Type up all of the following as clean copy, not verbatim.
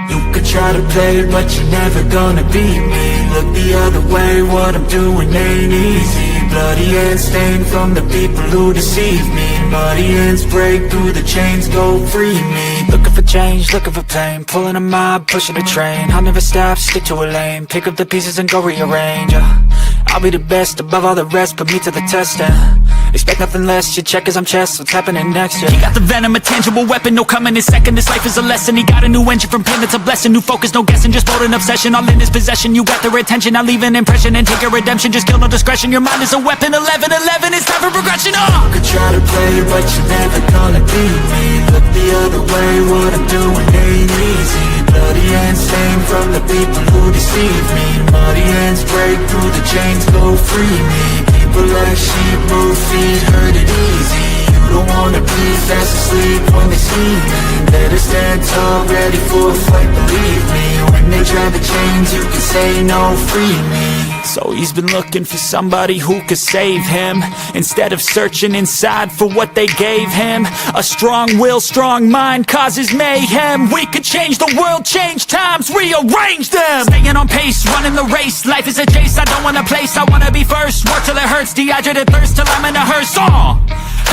You could try to play it, but you're never gonna beat me. Look the other way, what I'm doing ain't easy. Bloody hands stained from the people who deceive me. Muddy hands break through the chains, go free me. Looking for change, looking for pain, pulling a mob, pushing a train. I'll never stop, stick to a lane, pick up the pieces and go rearrange. I'll be the best above all the rest, put me to the test and expect nothing less, you check as I'm chess, what's happening next, yeah. He got the venom, a tangible weapon, no coming in second. This life is a lesson, he got a new engine from pain, that's a blessing. New focus, no guessing, just bold and obsession. All in his possession, you got their attention. I'll leave an impression and take your redemption. Just kill, no discretion, your mind is a weapon. 11-11, it's time for progression, You could try to play it, but you're never gonna beat me. Look the other way, what I'm doing ain't easy. Bloody hands stained from the people who deceive me. Muddy hands break through the chains, go free me. People like sheep move feet, hurt it easy. You don't wanna be fast asleep when they see me. Better stand tall, ready for a fight, believe me. When they try the chains, you can say no, free me. So he's been looking for somebody who could save him, instead of searching inside for what they gave him. A strong will, strong mind causes mayhem. We could change the world, change times, rearrange them. Staying on pace, running the race. Life is a chase, I don't want a place, I wanna be first. Work till it hurts, dehydrated thirst till I'm in a hearse.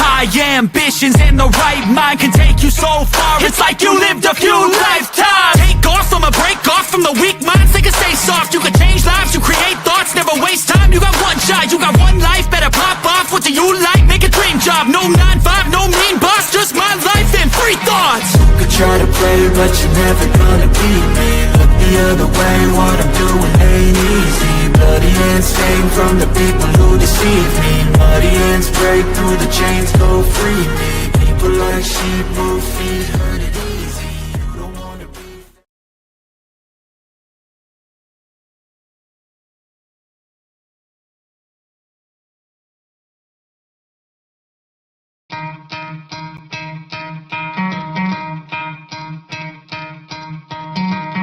High ambitions and the right mind can take you so far. It's like you lived a few lifetimes. Take off from a break off from the weak minds. They can stay soft, you can change lives, you create thoughts, never waste time. You got one shot, you got one life, better pop off. What do you like? Make a dream job. No 9-5, no mean boss, just my life and free thoughts. You could try to play it, but you're never gonna beat me. Look the other way, what I'm doing ain't easy. Bloody hands stained from the people who deceive me. Muddy hands break through the chains, go free me. People like sheep move feet, hurt it easy. You don't wanna be.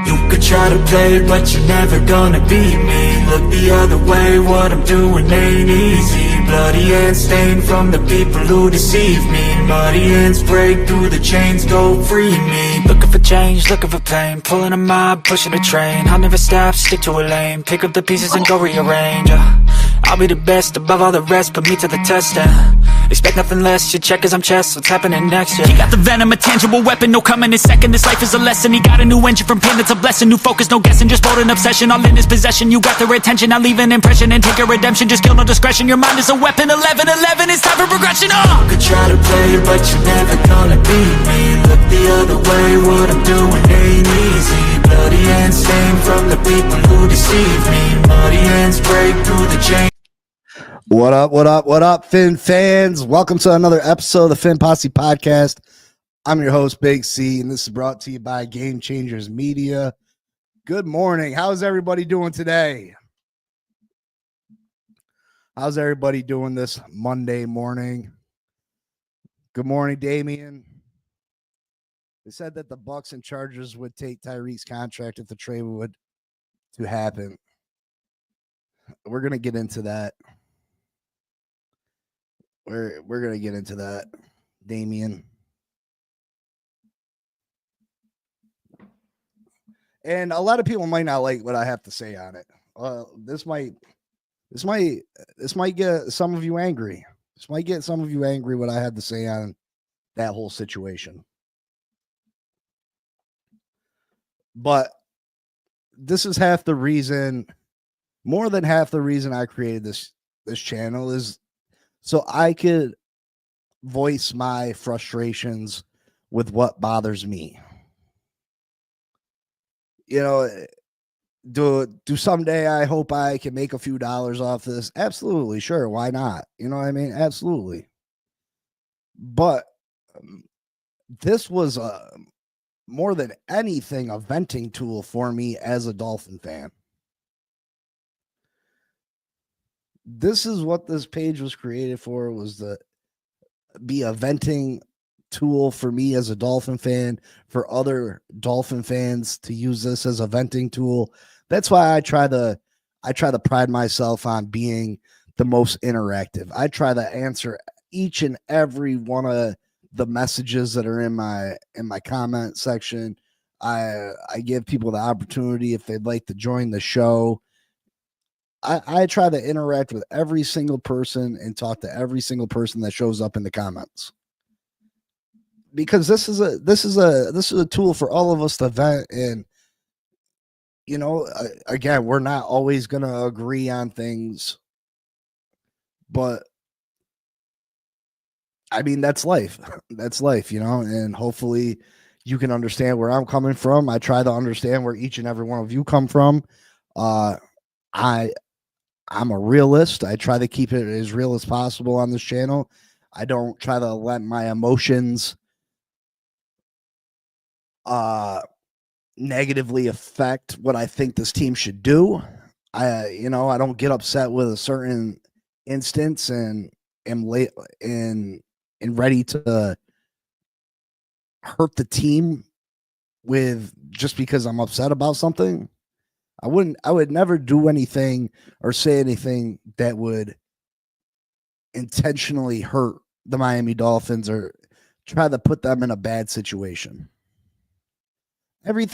You could try to play it, but you're never gonna beat me. Look the other way, what I'm doing ain't easy. Bloody hands stained from the people who deceive me. Muddy hands break through the chains, go free me. Looking for change, looking for pain, pulling a mob, pushing a train. I'll never stop, stick to a lane, pick up the pieces and go rearrange. I'll be the best above all the rest, put me to the test and expect nothing less, you check as I'm chess, what's happening next, yeah. He got the venom, a tangible weapon, no coming in second. This life is a lesson, he got a new engine from pain, that's a blessing. New focus, no guessing, just bold and obsession. All in his possession, you got their attention. I'll leave an impression and take your redemption. Just kill, no discretion, your mind is a weapon. 11-11, it's time for progression, You could try to play it, but you're never gonna beat me. Look the other way, what I'm doing ain't easy. Bloody hands stained from the people who deceive me. Muddy hands break through the chain. What up, Finn fans? Welcome to another episode of the Finn Posse Podcast. I'm your host, Big C, and this is brought to you by Game Changers Media. Good morning. How's everybody doing today? How's everybody doing this Monday morning? Good morning, Damian. They said that the Bucks and Chargers would take Tyreek's contract if the trade would to happen. We're going to get into that. We're going to get into that, Damian. And a lot of people might not like what I have to say on it. This might get some of you angry. This might get some of you angry what I had to say on that whole situation. But this is half the reason, more than half the reason I created this channel is so I could voice my frustrations with what bothers me. You know, do someday I hope I can make a few dollars off this? Absolutely, sure, why not? You know what I mean? Absolutely. But this was more than anything a venting tool for me as a Dolphin fan. This is what this page was created for, was to be a venting tool for me as a Dolphin fan, for other Dolphin fans to use this as a venting tool. That's why I try to pride myself on being the most interactive. I try to answer each and every one of the messages that are in my comment section. I give people the opportunity if they'd like to join the show. I try to interact with every single person and talk to every single person that shows up in the comments, because this is a tool for all of us to vent. And again, we're not always going to agree on things, but I mean, that's life. That's life, and hopefully you can understand where I'm coming from. I try to understand where each and every one of you come from. I I'm a realist. I try to keep it as real as possible on this channel. I don't try to let my emotions negatively affect what I think this team should do. I don't get upset with a certain instance and am late and ready to hurt the team with just because I'm upset about something. I would never do anything or say anything that would intentionally hurt the Miami Dolphins or try to put them in a bad situation. Every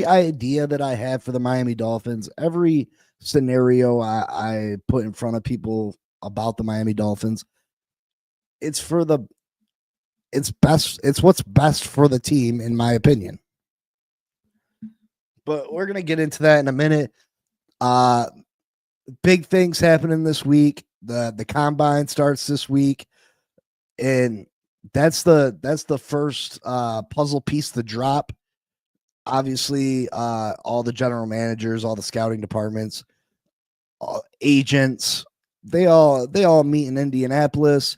idea that I have for the Miami Dolphins, every scenario I put in front of people about the Miami Dolphins, it's what's best for the team, in my opinion. But we're gonna get into that in a minute. Big things happening this week. The combine starts this week, and that's the first puzzle piece to drop. Obviously, all the general managers, all the scouting departments, agents, they all meet in Indianapolis,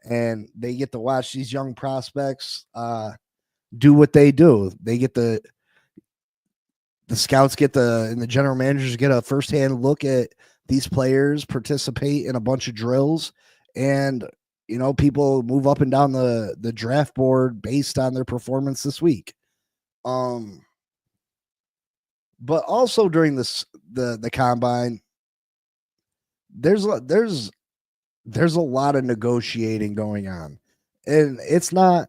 and they get to watch these young prospects do what they do. They get the scouts and the general managers get a firsthand look at these players participate in a bunch of drills, and people move up and down the draft board based on their performance this week. But also during the combine, there's a lot of negotiating going on, and it's not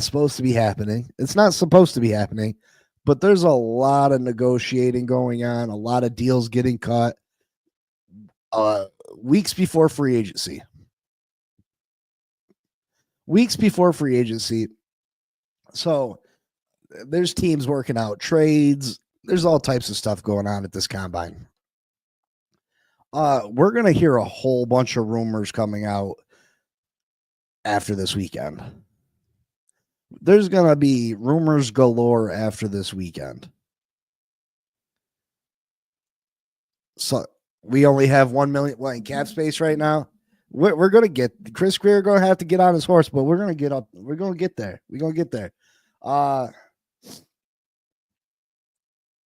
supposed to be happening. It's not supposed to be happening, but there's a lot of negotiating going on, a lot of deals getting cut weeks before free agency. So there's teams working out trades. There's all types of stuff going on at this combine. We're going to hear a whole bunch of rumors coming out after this weekend. There's going to be rumors galore after this weekend. So we only have 1 million in cap space right now. We're going to get Chris Greer going to have to get on his horse, but we're going to get up. We're going to get there. We're going to get there.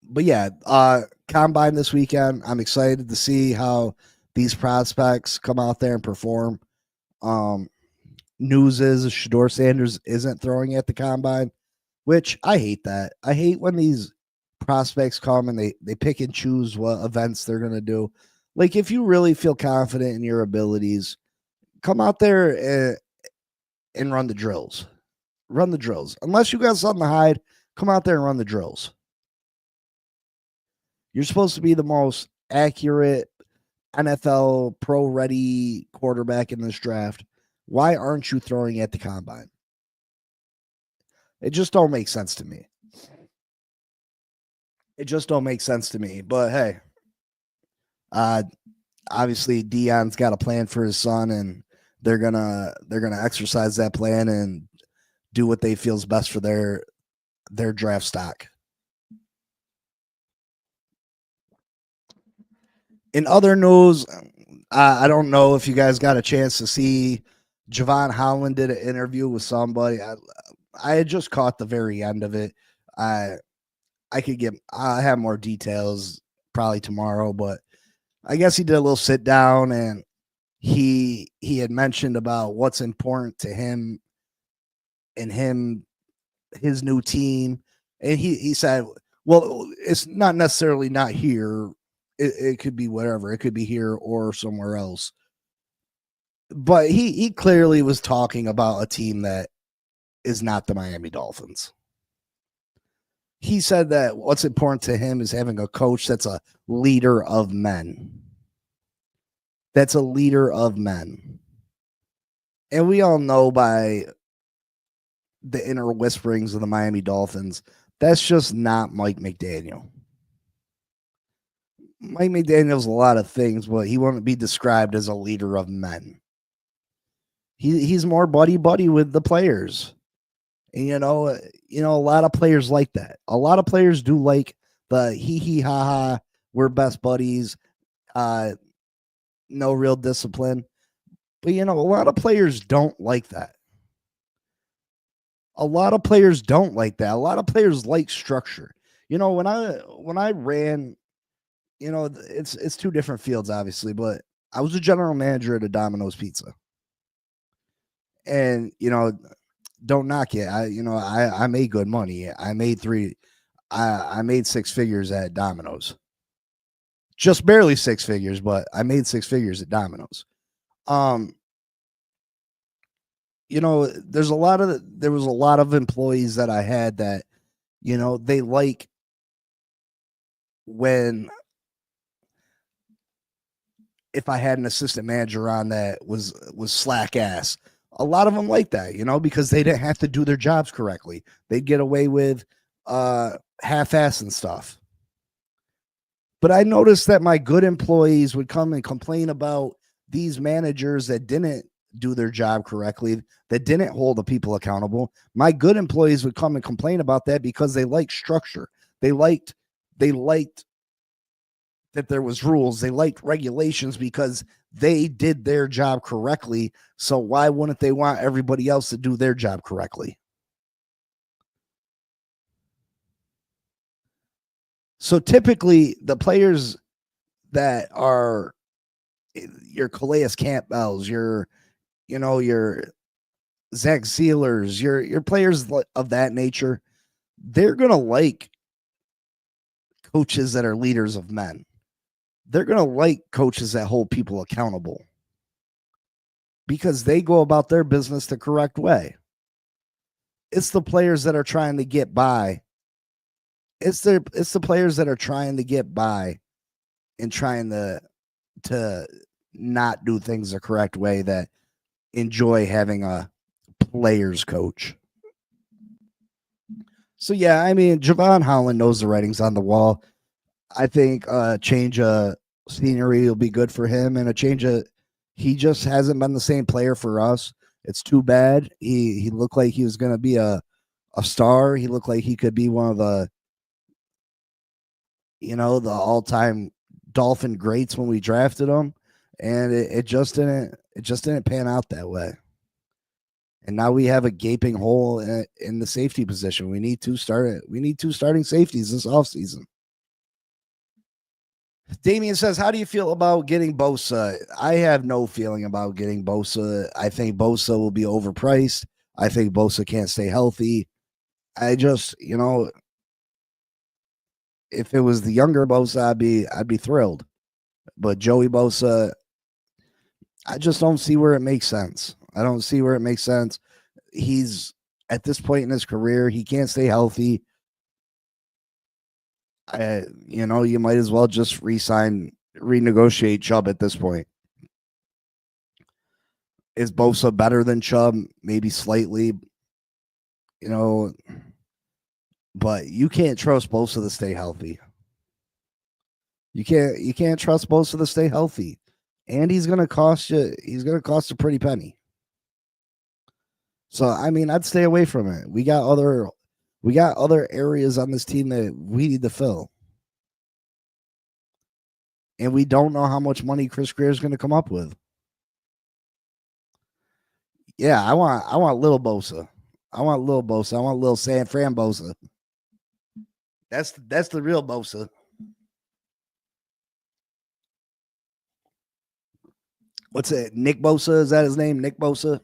But yeah, combine this weekend. I'm excited to see how these prospects come out there and perform. News is Shedeur Sanders isn't throwing at the combine, which I hate that. I hate when these prospects come and they pick and choose what events they're going to do. Like, if you really feel confident in your abilities, come out there and run the drills. Run the drills. Unless you got something to hide, come out there and run the drills. You're supposed to be the most accurate NFL pro-ready quarterback in this draft. Why aren't you throwing at the combine? It just don't make sense to me. But hey, obviously Deion's got a plan for his son, and they're gonna exercise that plan and do what they feel is best for their draft stock. In other news, I don't know if you guys got a chance to see Javon Holland did an interview with somebody. I had just caught the very end of it. I have more details probably tomorrow, but I guess he did a little sit down, and he had mentioned about what's important to him and his new team. And he said, well, it's not necessarily not here. It could be whatever. It could be here or somewhere else. But he clearly was talking about a team that is not the Miami Dolphins. He said that what's important to him is having a coach that's a leader of men. That's a leader of men. And we all know by the inner whisperings of the Miami Dolphins, that's just not Mike McDaniel. Mike McDaniel's a lot of things, but he wouldn't be described as a leader of men. He's more buddy with the players. And a lot of players like that. A lot of players do like the hee ha ha, we're best buddies, no real discipline. But a lot of players don't like that. A lot of players don't like that. A lot of players like structure. When I ran, it's two different fields, obviously, but I was a general manager at a Domino's Pizza. And, don't knock it. I made good money. I made I made six figures at Domino's. Just barely six figures, but I made six figures at Domino's. There was a lot of employees that I had that, they like when if I had an assistant manager on that was slack ass. A lot of them like that, because they didn't have to do their jobs correctly. They'd get away with half-ass and stuff. But I noticed that my good employees would come and complain about these managers that didn't do their job correctly, that didn't hold the people accountable. My good employees would come and complain about that because they liked structure. They liked that there was rules. They liked regulations because they did their job correctly. So why wouldn't they want everybody else to do their job correctly? So typically the players that are your Calais Campbells, your Zach Sealers, your players of that nature, they're going to like coaches that are leaders of men. They're going to like coaches that hold people accountable because they go about their business the correct way. It's the players that are trying to get by. It's the players that are trying to get by and trying to not do things the correct way that enjoy having a players coach. So yeah, I mean, Javon Holland knows the writing's on the wall. I think a change of scenery will be good for him, and he just hasn't been the same player for us. It's too bad. He looked like he was going to be a star. He looked like he could be one of the the all-time Dolphin greats when we drafted him, and it just didn't pan out that way. And now we have a gaping hole in the safety position. We need two starting safeties this offseason. Damien says, how do you feel about getting Bosa? I have no feeling about getting Bosa. I think Bosa will be overpriced. I think Bosa can't stay healthy. I just, if it was the younger Bosa, I'd be thrilled. But Joey Bosa, I just don't see where it makes sense. I don't see where it makes sense. He's at this point in his career, he can't stay healthy. You might as well just renegotiate Chubb at this point. Is Bosa better than Chubb? Maybe slightly, but you can't trust Bosa to stay healthy. You can't trust Bosa to stay healthy. And he's going to cost a pretty penny. So, I mean, I'd stay away from it. We got other areas on this team that we need to fill. And we don't know how much money Chris Greer is going to come up with. Yeah, I want little Bosa. I want little San Fran Bosa. That's the real Bosa. What's it? Nick Bosa? Is that his name? Nick Bosa?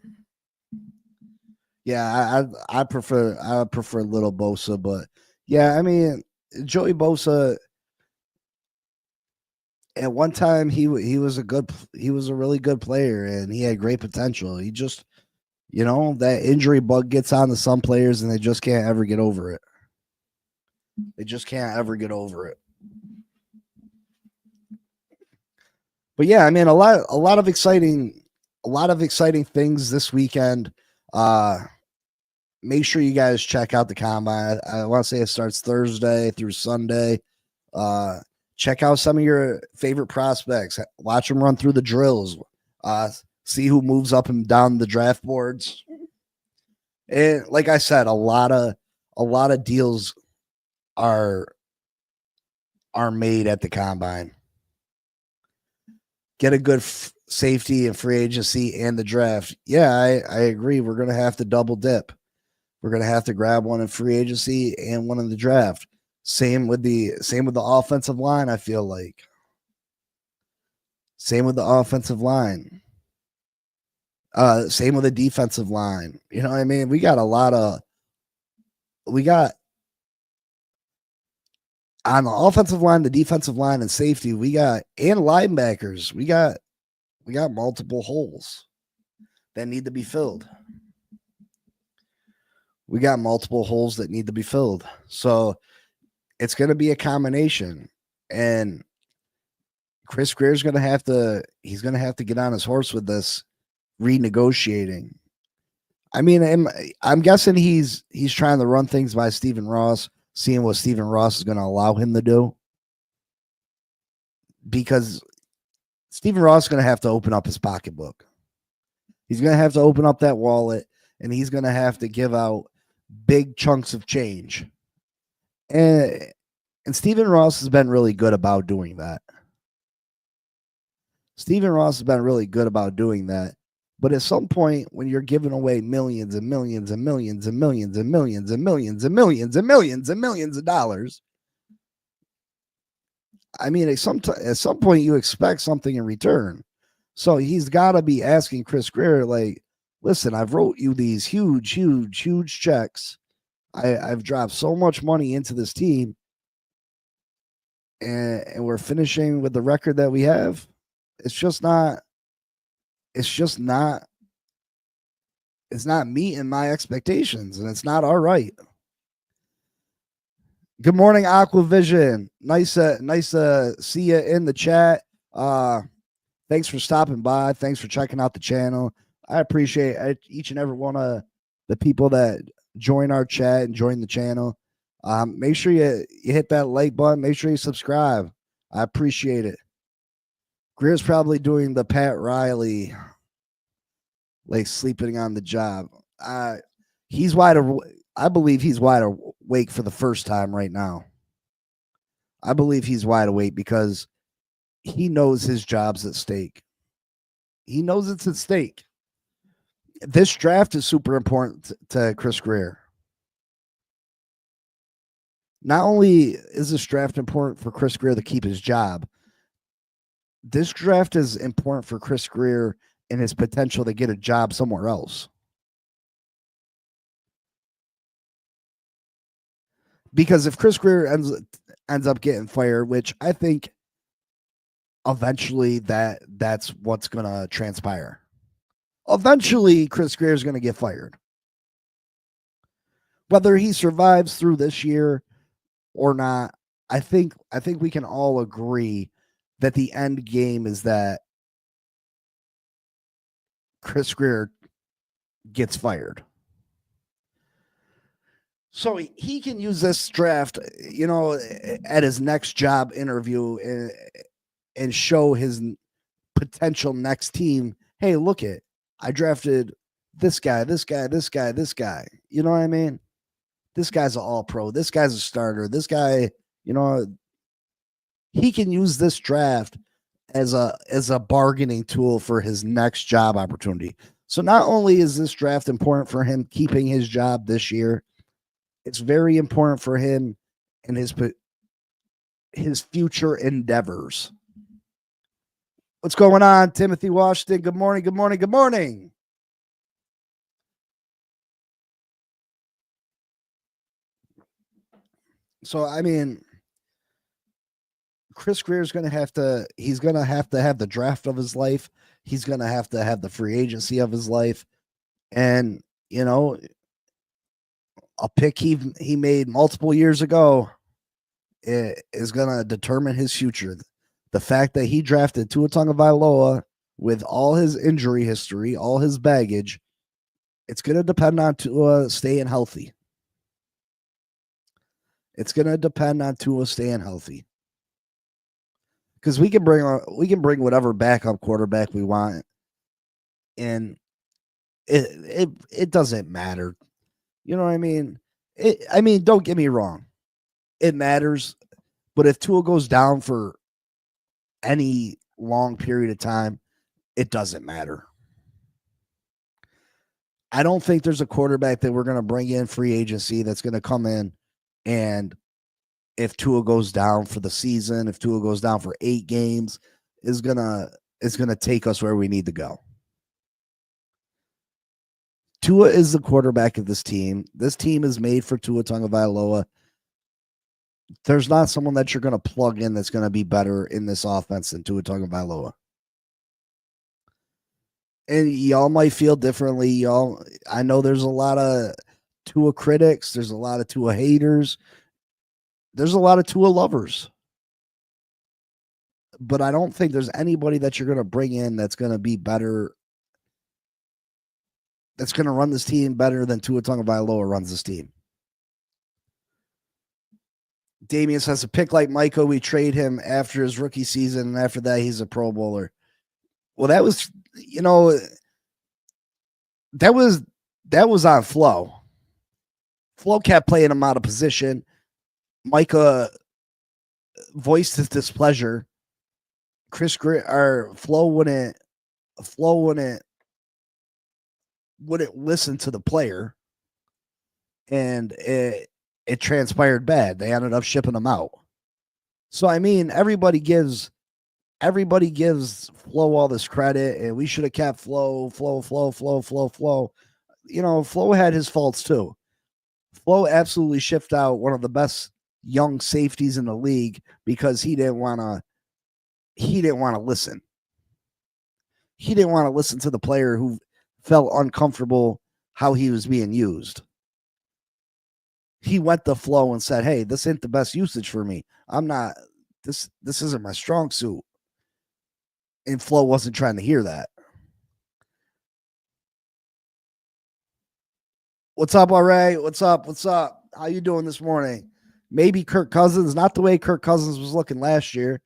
Yeah, I prefer little Bosa, but yeah, I mean, Joey Bosa, at one time he was a really good player, and he had great potential. He just, that injury bug gets on to some players, and they just can't ever get over it. They just can't ever get over it. But yeah, I mean, a lot of exciting things this weekend. Make sure you guys check out the combine. I want to say it starts Thursday through Sunday. Check out some of your favorite prospects. Watch them run through the drills. See who moves up and down the draft boards. And like I said, a lot of deals are made at the combine. Get a good safety and free agency and the draft. Yeah, I agree. We're going to have to double dip. We're going to have to grab one in free agency and one in the draft. Same with the offensive line, I feel like. Same with the offensive line. Same with the defensive line. You know what I mean? We got on the offensive line, the defensive line, and safety, and linebackers. We got multiple holes that need to be filled. We got multiple holes that need to be filled. So it's going to be a combination, and Chris Greer's going to have to get on his horse with this renegotiating. I mean, I'm guessing he's trying to run things by Stephen Ross, seeing what Stephen Ross is going to allow him to do, because Stephen Ross is going to have to open up his pocketbook. He's going to have to open up that wallet, and he's going to have to give out big chunks of change. And Stephen Ross has been really good about doing that. But at some point, when you're giving away millions and millions and millions and millions and millions and millions and millions and millions and millions of dollars, I mean, at some point, you expect something in return. So he's got to be asking Chris Greer, like, listen, I've wrote you these huge, huge, huge checks. I've dropped so much money into this team, and we're finishing with the record that we have. It's not meeting my expectations, and it's not all right. Good morning, Aquavision. Nice to see you in the chat. Thanks for stopping by. Thanks for checking out the channel. I appreciate each and every one of the people that join our chat and join the channel. Make sure you hit that like button. Make sure you subscribe. I appreciate it. Greer's probably doing the Pat Riley, like sleeping on the job. I believe he's wide awake for the first time right now. I believe he's wide awake because he knows his job's at stake. He knows it's at stake. This draft is super important to Chris Greer. Not only is this draft important for Chris Greer to keep his job, this draft is important for Chris Greer and his potential to get a job somewhere else. Because if Chris Greer ends up getting fired, which I think eventually that's what's going to transpire. Eventually, Chris Greer is going to get fired. Whether he survives through this year or not, I think we can all agree that the end game is that Chris Greer gets fired. So he can use this draft, at his next job interview and show his potential next team, hey, look it, I drafted this guy, this guy, this guy, this guy. You know what I mean? This guy's an all-pro. This guy's a starter. This guy, he can use this draft as a bargaining tool for his next job opportunity. So not only is this draft important for him keeping his job this year, it's very important for him and his future endeavors. What's going on, Timothy Washington? Good morning, good morning, good morning. So, I mean, Chris Greer's going to have to, he's going to have the draft of his life. He's going to have the free agency of his life. And, you know, a pick he made multiple years ago is going to determine his future. The fact that he drafted Tua Tagovailoa with all his injury history, all his baggage, it's going to depend on Tua staying healthy. It's going to depend on Tua staying healthy. Because we can bring whatever backup quarterback we want, and it doesn't matter. You know what I mean? Don't get me wrong, it matters. But if Tua goes down for any long period of time, it doesn't matter. I don't think there's a quarterback that we're going to bring in free agency that's going to come in, and if Tua goes down for the season, if Tua goes down for 8 games, is gonna take us where we need to go. Tua is the quarterback of this team. This team is made for Tua Tagovailoa. There's not someone that you're going to plug in that's going to be better in this offense than Tua Tagovailoa. And y'all might feel differently. I know there's a lot of Tua critics. There's a lot of Tua haters. There's a lot of Tua lovers. But I don't think there's anybody that you're going to bring in that's going to be better, that's going to run this team better than Tua Tagovailoa runs this team. Damian says, a pick like Micah, we trade him after his rookie season, and after that, he's a Pro Bowler. Well, that was, that was on Flo. Flo kept playing him out of position. Micah voiced his displeasure. Flo wouldn't listen to the player, and it transpired bad. They ended up shipping him out. So everybody gives Flo all this credit, and we should have kept Flo. Flo had his faults too. Flo absolutely shipped out one of the best young safeties in the league because he didn't want to listen. He didn't want to listen to the player who felt uncomfortable how he was being used. He went the flow and said, hey, this ain't the best usage for me. This isn't my strong suit. And Flo wasn't trying to hear that. What's up, RA? What's up? How you doing this morning? Maybe Kirk Cousins, not the way Kirk Cousins was looking last year.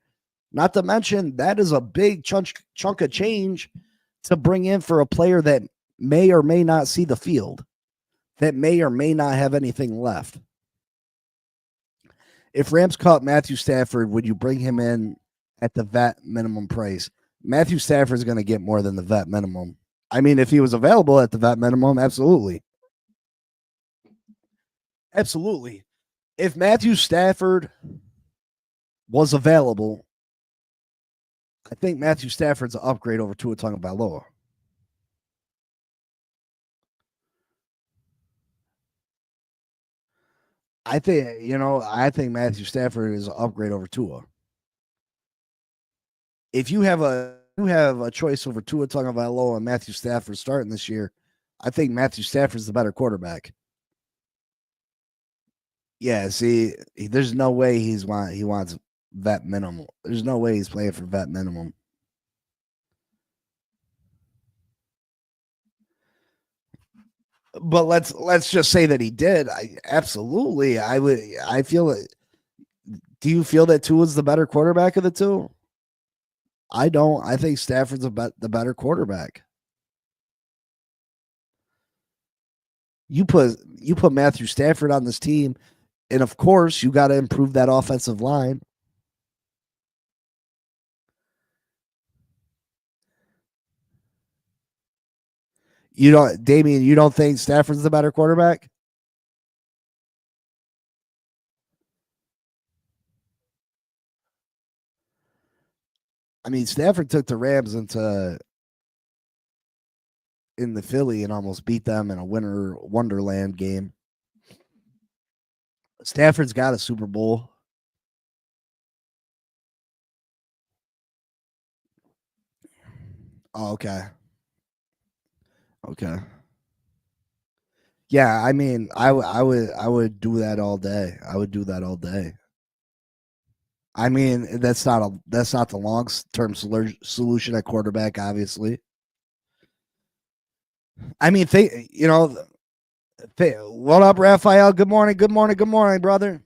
Not to mention, that is a big chunk of change to bring in for a player that may or may not see the field, that may or may not have anything left. If Rams caught Matthew Stafford, would you bring him in at the vet minimum price? Matthew Stafford is going to get more than the vet minimum. If he was available at the vet minimum, absolutely. Absolutely. If Matthew Stafford was available, I think Matthew Stafford's an upgrade over Tua Tagovailoa. I think Matthew Stafford is an upgrade over Tua. If you have a choice over Tua Tagovailoa and Matthew Stafford starting this year, I think Matthew Stafford's the better quarterback. Yeah, see, there's no way he wants vet minimum. There's no way he's playing for vet minimum. But let's just say that he did. Absolutely. I feel it. Do you feel that Tua's the better quarterback of the two? I don't. I think Stafford's the better quarterback. You put Matthew Stafford on this team, and of course you got to improve that offensive line. Damian, you don't think Stafford's the better quarterback? Stafford took the Rams in the Philly and almost beat them in a winter wonderland game. Stafford's got a Super Bowl. Oh, okay. Okay. Yeah, I mean, I would do that all day. I would do that all day. I mean, that's not the long term solution at quarterback, obviously. I mean, what up, Raphael? Good morning, good morning, good morning, brother.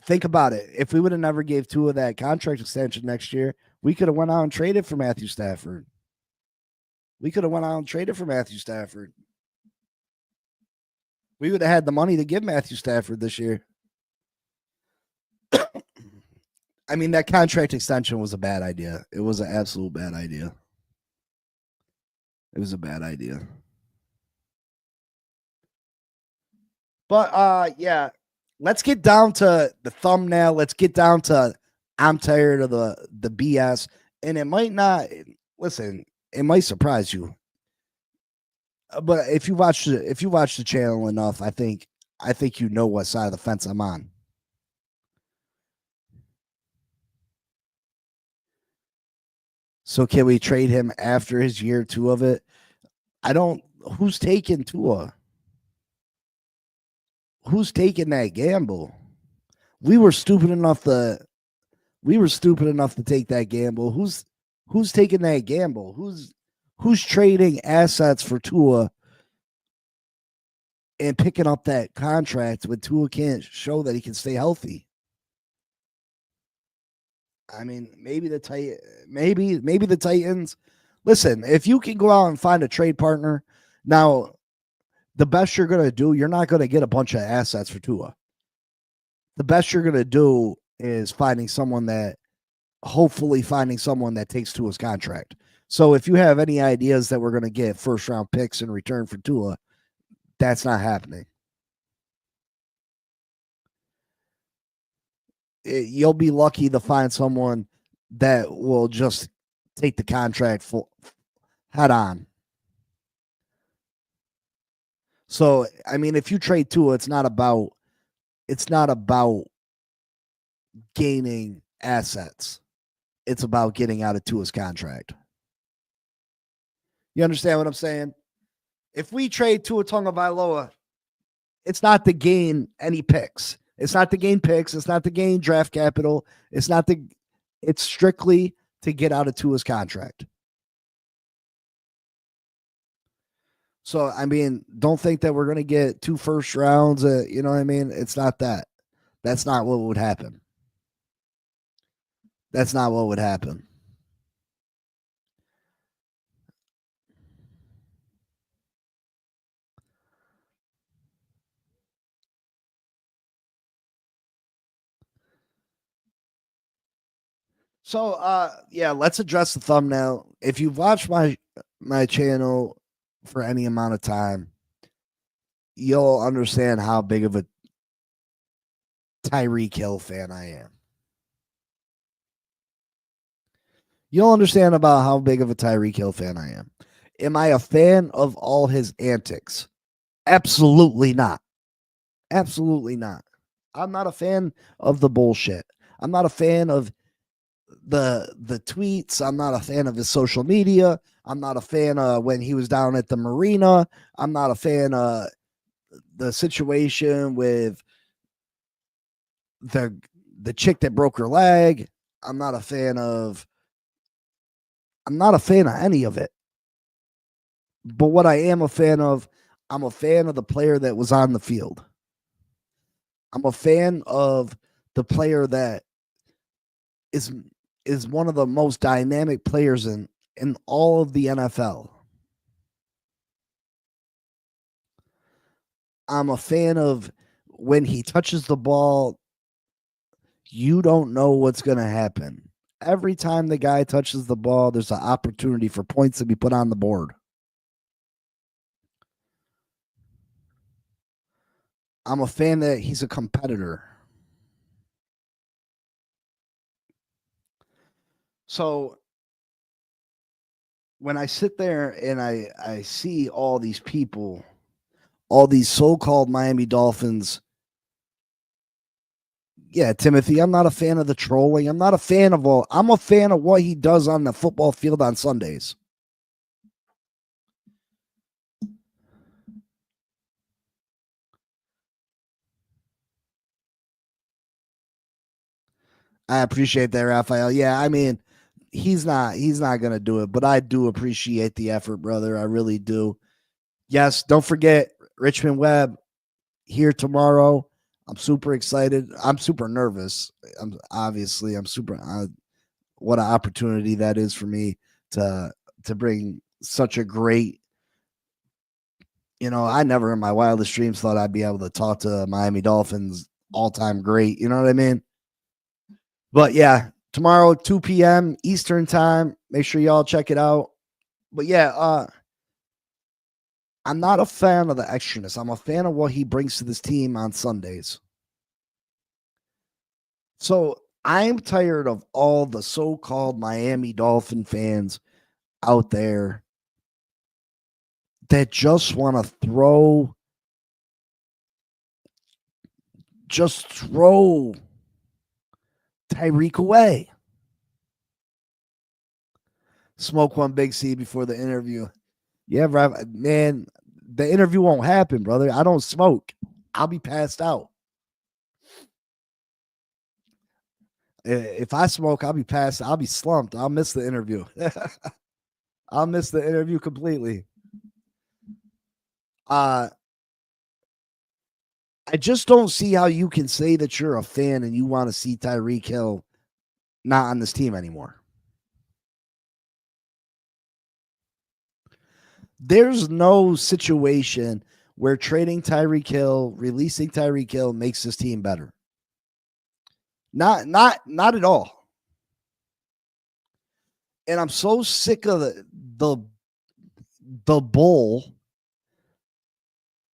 Think about it. If we would have never gave Tua that contract extension next year, we could have went out and traded for Matthew Stafford. We could have went out and traded for Matthew Stafford. We would have had the money to give Matthew Stafford this year. I mean, that contract extension was a bad idea. It was an absolute bad idea. It was a bad idea. But yeah, let's get down to the thumbnail. Let's get down to I'm tired of the BS. And it might not listen, it might surprise you. But if you watch the channel enough, I think you know what side of the fence I'm on. So can we trade him after his year 2 of it? Who's taking Tua? Who's taking that gamble? We were stupid enough to take that gamble. Who's taking that gamble? Who's trading assets for Tua and picking up that contract when Tua can't show that he can stay healthy? I mean, maybe the Titans. Listen, if you can go out and find a trade partner, now the best you're going to do, you're not going to get a bunch of assets for Tua. The best you're going to do is hopefully finding someone that takes Tua's contract. So if you have any ideas that we're going to get first round picks in return for Tua, that's not happening. You'll be lucky to find someone that will just take the contract head on. So, I mean, if you trade Tua, it's not about gaining assets. It's about getting out of Tua's contract. You understand what I'm saying? If we trade Tua Tagovailoa, it's not to gain any picks. It's not to gain picks. It's not to gain draft capital. It's strictly to get out of Tua's contract. So, I mean, don't think that we're going to get 2 first rounds. You know what I mean? It's not that. That's not what would happen. That's not what would happen. So, yeah, let's address the thumbnail. If you've watched my channel for any amount of time, you'll understand how big of a Tyreek Hill fan I am. You'll understand about how big of a Tyreek Hill fan I am. Am I a fan of all his antics? Absolutely not. Absolutely not. I'm not a fan of the bullshit. I'm not a fan of the tweets. I'm not a fan of his social media. I'm not a fan of when he was down at the marina. I'm not a fan of the situation with the chick that broke her leg. I'm not a fan of any of it. But what I am a fan of, I'm a fan of the player that was on the field. I'm a fan of the player that is one of the most dynamic players in all of the NFL. I'm a fan of when he touches the ball, you don't know what's going to happen. Every time the guy touches the ball, there's an opportunity for points to be put on the board. I'm a fan that he's a competitor. So when I sit there and I see all these people, all these so-called Miami Dolphins Yeah, Timothy, I'm not a fan of the trolling. I'm not a fan of all. I'm a fan of what he does on the football field on Sundays. I appreciate that, Raphael. Yeah, I mean, he's not gonna do it, but I do appreciate the effort, brother. I really do. Yes, don't forget Richmond Webb here tomorrow. I'm super excited. I'm super nervous. I'm super. What an opportunity that is for me to bring such a great. I never in my wildest dreams thought I'd be able to talk to Miami Dolphins all time great. You know what I mean? But yeah, tomorrow 2 p.m. Eastern time. Make sure y'all check it out. But yeah, I'm not a fan of the extraness. I'm a fan of what he brings to this team on Sundays. So I'm tired of all the so-called Miami Dolphin fans out there that just want to throw Tyreek away. Smoke one Big C before the interview. Yeah, man, the interview won't happen, brother. I don't smoke. I'll be passed out. If I smoke, I'll be slumped. I'll miss the interview. I'll miss the interview completely. I just don't see how you can say that you're a fan and you want to see Tyreek Hill not on this team anymore. There's no situation where trading Tyreek Hill, releasing Tyreek Hill makes this team better. Not at all. And I'm so sick of the bull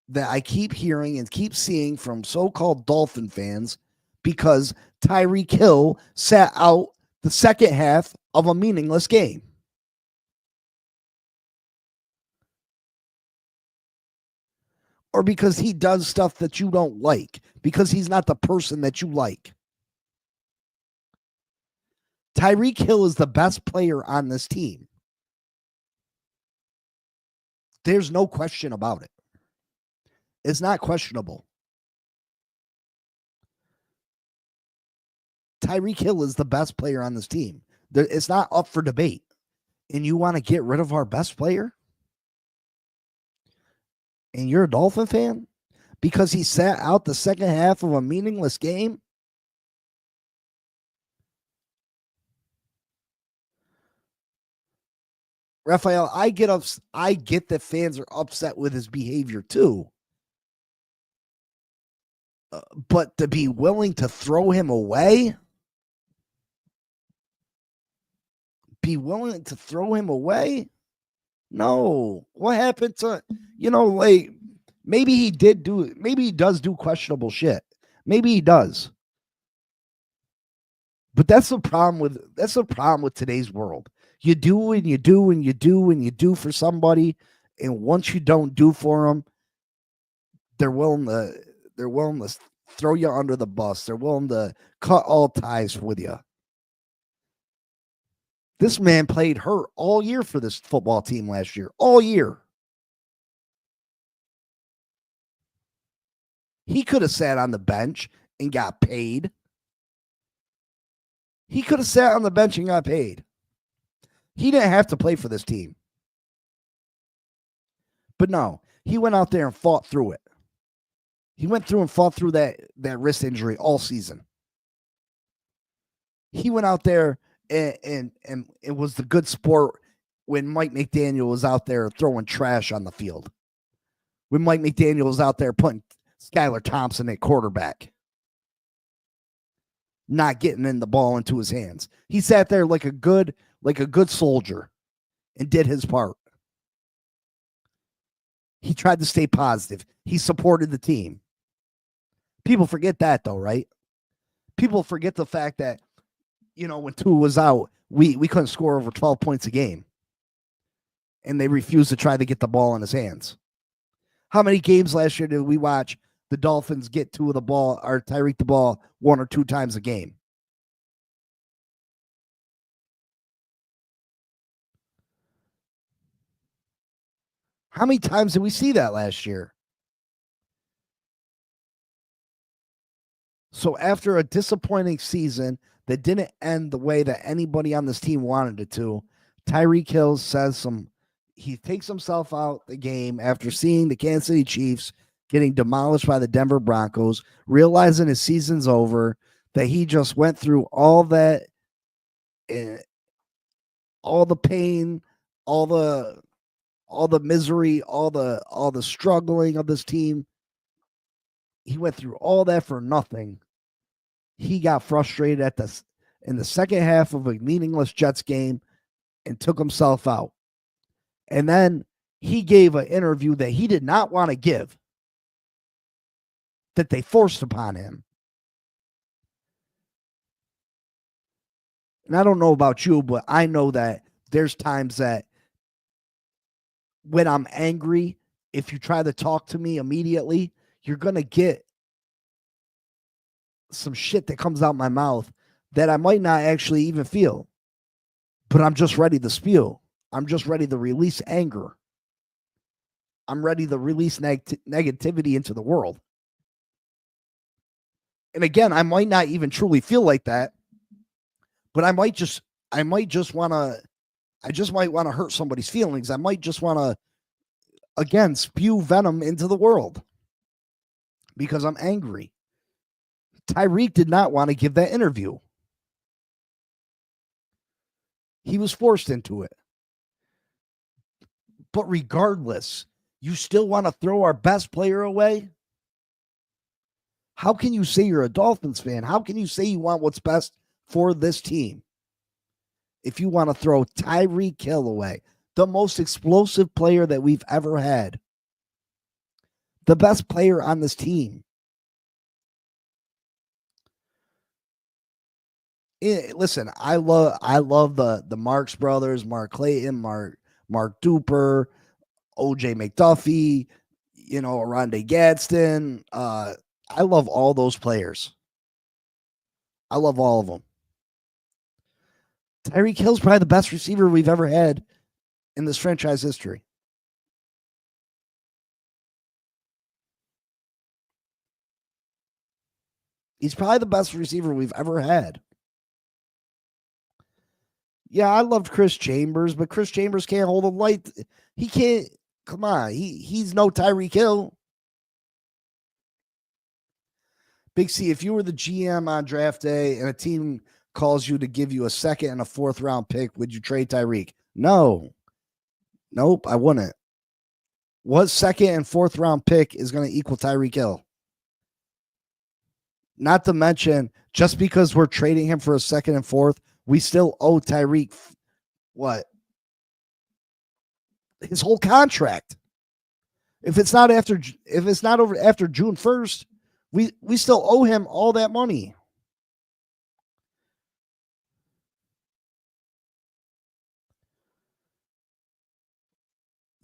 that I keep hearing and keep seeing from so-called Dolphin fans because Tyreek Hill sat out the second half of a meaningless game. Or because he does stuff that you don't like, because he's not the person that you like. Tyreek Hill is the best player on this team. There's no question about it. It's not questionable. Tyreek Hill is the best player on this team. It's not up for debate. And you want to get rid of our best player? And you're a Dolphin fan? Because he sat out the second half of a meaningless game? Raphael, I get that fans are upset with his behavior too. But to be willing to throw him away? Be willing to throw him away? No. What happened to, like, maybe he does do questionable shit. Maybe he does. But that's the problem with today's world. You do and you do and you do and you do for somebody, and once you don't do for them, they're willing to throw you under the bus. They're willing to cut all ties with you. This man played hurt all year for this football team last year. All year. He could have sat on the bench and got paid. He could have sat on the bench and got paid. He didn't have to play for this team. But no, he went out there and fought through it. He went through and fought through that wrist injury all season. He went out there and it was the good sport when Mike McDaniel was out there throwing trash on the field. When Mike McDaniel was out there putting Skylar Thompson at quarterback. Not getting in the ball into his hands. He sat there like a good soldier and did his part. He tried to stay positive. He supported the team. People forget that though, right? People forget the fact that, when Tua was out, we couldn't score over 12 points a game. And they refused to try to get the ball in his hands. How many games last year did we watch the Dolphins get two of the ball or Tyreek the ball one or two times a game. How many times did we see that last year? So after a disappointing season that didn't end the way that anybody on this team wanted it to, Tyreek Hill says he takes himself out the game after seeing the Kansas City Chiefs getting demolished by the Denver Broncos, realizing his season's over, that he just went through all that, all the pain, all the misery, all the struggling of this team. He went through all that for nothing. He got frustrated in the second half of a meaningless Jets game and took himself out. And then he gave an interview that he did not want to give, that they forced upon him. And I don't know about you, but I know that there's times that when I'm angry, if you try to talk to me immediately, you're going to get some shit that comes out my mouth that I might not actually even feel, but I'm just ready to spew. I'm just ready to release anger. I'm ready to release negativity into the world. And again, I might not even truly feel like that, but I might just want to, I just might want to hurt somebody's feelings. I might just want to, again, spew venom into the world because I'm angry. Tyreek did not want to give that interview. He was forced into it. But regardless, you still want to throw our best player away? How can you say you're a Dolphins fan? How can you say you want what's best for this team if you want to throw Tyreek Hill away, the most explosive player that we've ever had, the best player on this team? Listen, I love the Marks brothers, Mark Clayton, Mark Duper, OJ McDuffie, Rondé Gadsden. I love all those players. I love all of them. Tyreek Hill's probably the best receiver we've ever had in this franchise history. He's probably the best receiver we've ever had. Yeah, I loved Chris Chambers, but Chris Chambers can't hold a light. He can't. Come on, he's no Tyreek Hill. Big C, if you were the GM on draft day and a team calls you to give you a second and a fourth round pick, would you trade Tyreek? No. Nope, I wouldn't. What second and fourth round pick is going to equal Tyreek Hill? Not to mention, just because we're trading him for a second and fourth, we still owe Tyreek what? His whole contract. If it's not after June 1st, we still owe him all that money.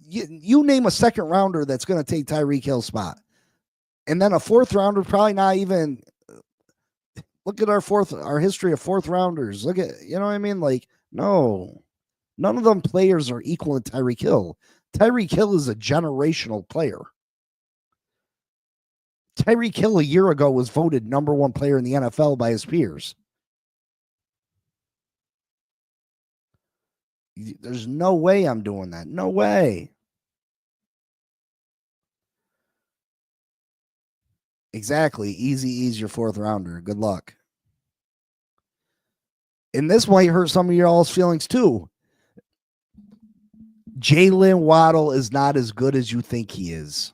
You name a second rounder that's going to take Tyreek Hill's spot. And then a fourth rounder, probably not even. Look at our history of fourth rounders. Look at, you know what I mean? Like, no, none of them players are equal to Tyreek Hill. Tyreek Hill is a generational player. Tyreek Hill a year ago was voted number one player in the NFL by his peers. There's no way I'm doing that. No way. Exactly. Easy your fourth rounder. Good luck. And this might hurt some of y'all's feelings too. Jalen Waddle is not as good as you think he is.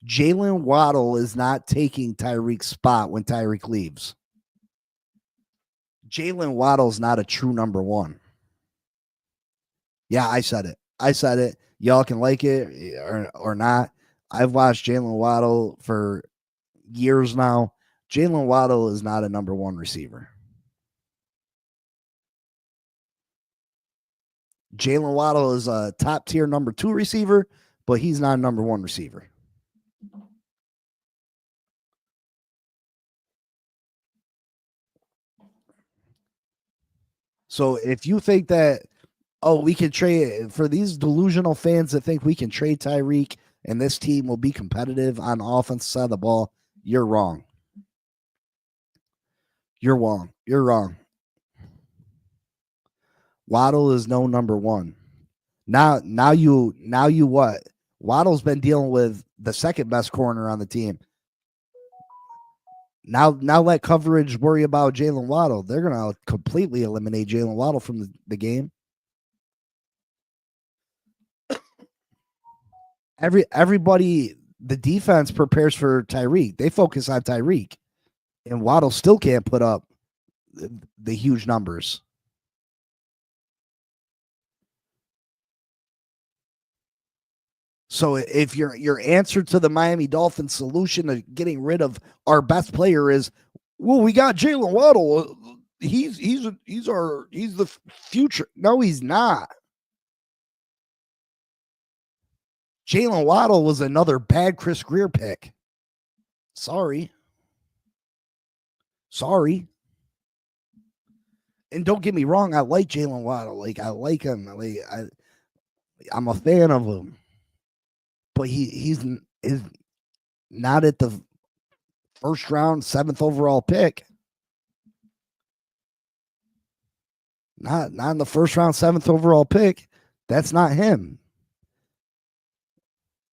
Jalen Waddle is not taking Tyreek's spot when Tyreek leaves. Jalen Waddle's not a true number one. Yeah, I said it. Y'all can like it or not. I've watched Jalen Waddle for years now. Jalen Waddle is not a number one receiver. Jalen Waddle is a top tier number two receiver, but he's not a number one receiver. So if you think that, oh, we can trade for these delusional fans that think we can trade Tyreek and this team will be competitive on the offensive side of the ball, you're wrong. You're wrong. You're wrong. Waddle is no number one. Now you what? Waddle's been dealing with the second best corner on the team. Now let coverage worry about Jalen Waddle. They're gonna completely eliminate Jalen Waddle from the game. Everybody, the defense prepares for Tyreek. They focus on Tyreek, and Waddle still can't put up the huge numbers. So if your answer to the Miami Dolphins solution to getting rid of our best player is, well, we got Jalen Waddle. He's the future. No, he's not. Jalen Waddle was another bad Chris Greer pick. Sorry. And don't get me wrong, I like Jalen Waddle. Like I like him. I'm a fan of him. But he's not at the first round, 7th overall pick. Not in the first round, 7th overall pick. That's not him.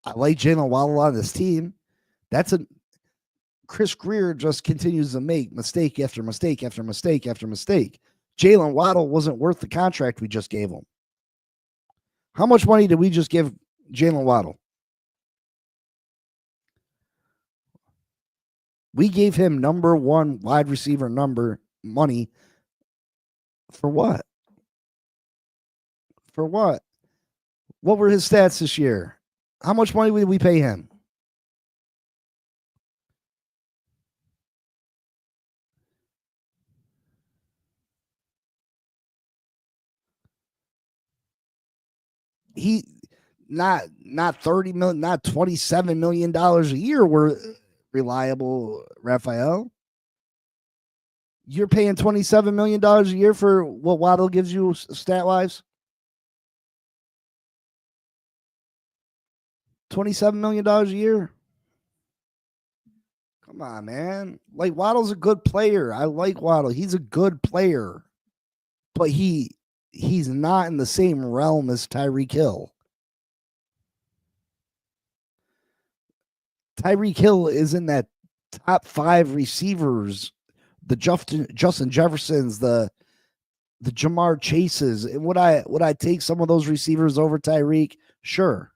I like Jalen Waddle on this team. Chris Greer just continues to make mistake after mistake after mistake after mistake. Jalen Waddle wasn't worth the contract we just gave him. How much money did we just give Jalen Waddle? We gave him number 1 wide receiver money for what? For what? What were his stats this year? How much money did we pay him? He not $30 million, not $27 million a year were reliable, Raphael. You're paying $27 million a year for what Waddle gives you stat wise? $27 million a year? Come on, man. Like, Waddle's a good player. I like Waddle. He's a good player. But he's not in the same realm as Tyreek Hill. Tyreek Hill is in that top 5 receivers, the Justin Jeffersons, the Jamar Chases. And would I take some of those receivers over Tyreek? Sure.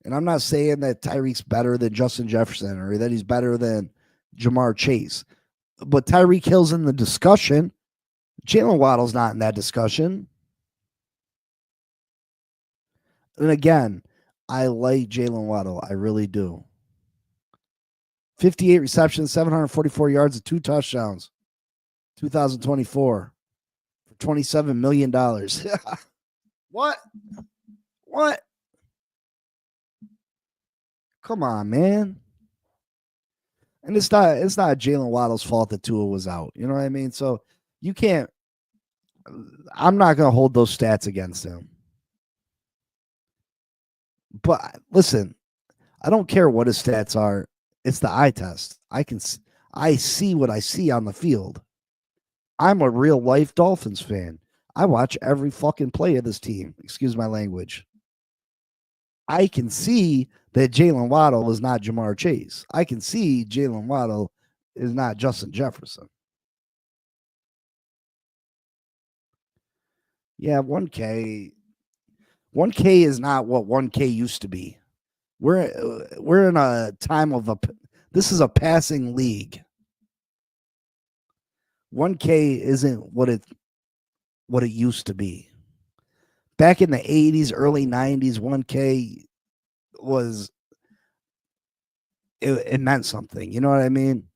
And I'm not saying that Tyreek's better than Justin Jefferson or that he's better than Jamar Chase. But Tyreek Hill's in the discussion. Jalen Waddle's not in that discussion. And again, I like Jalen Waddle. I really do. 58 receptions, 744 yards, and 2 touchdowns. 2024 for $27 million. What? Come on, man. And it's not Jalen Waddle's fault that Tua was out. You know what I mean? So you can't. I'm not going to hold those stats against him. But listen, I don't care what his stats are. It's the eye test. I see what I see on the field. I'm a real life Dolphins fan. I watch every fucking play of this team. Excuse my language. I can see that Jalen Waddle is not Jamar Chase. I can see Jalen Waddle is not Justin Jefferson. Yeah, 1K. 1K is not what 1K used to be. We're in a time of this is a passing league. 1K isn't what it used to be. Back in the 80s, early 90s, 1K was it meant something. You know what I mean?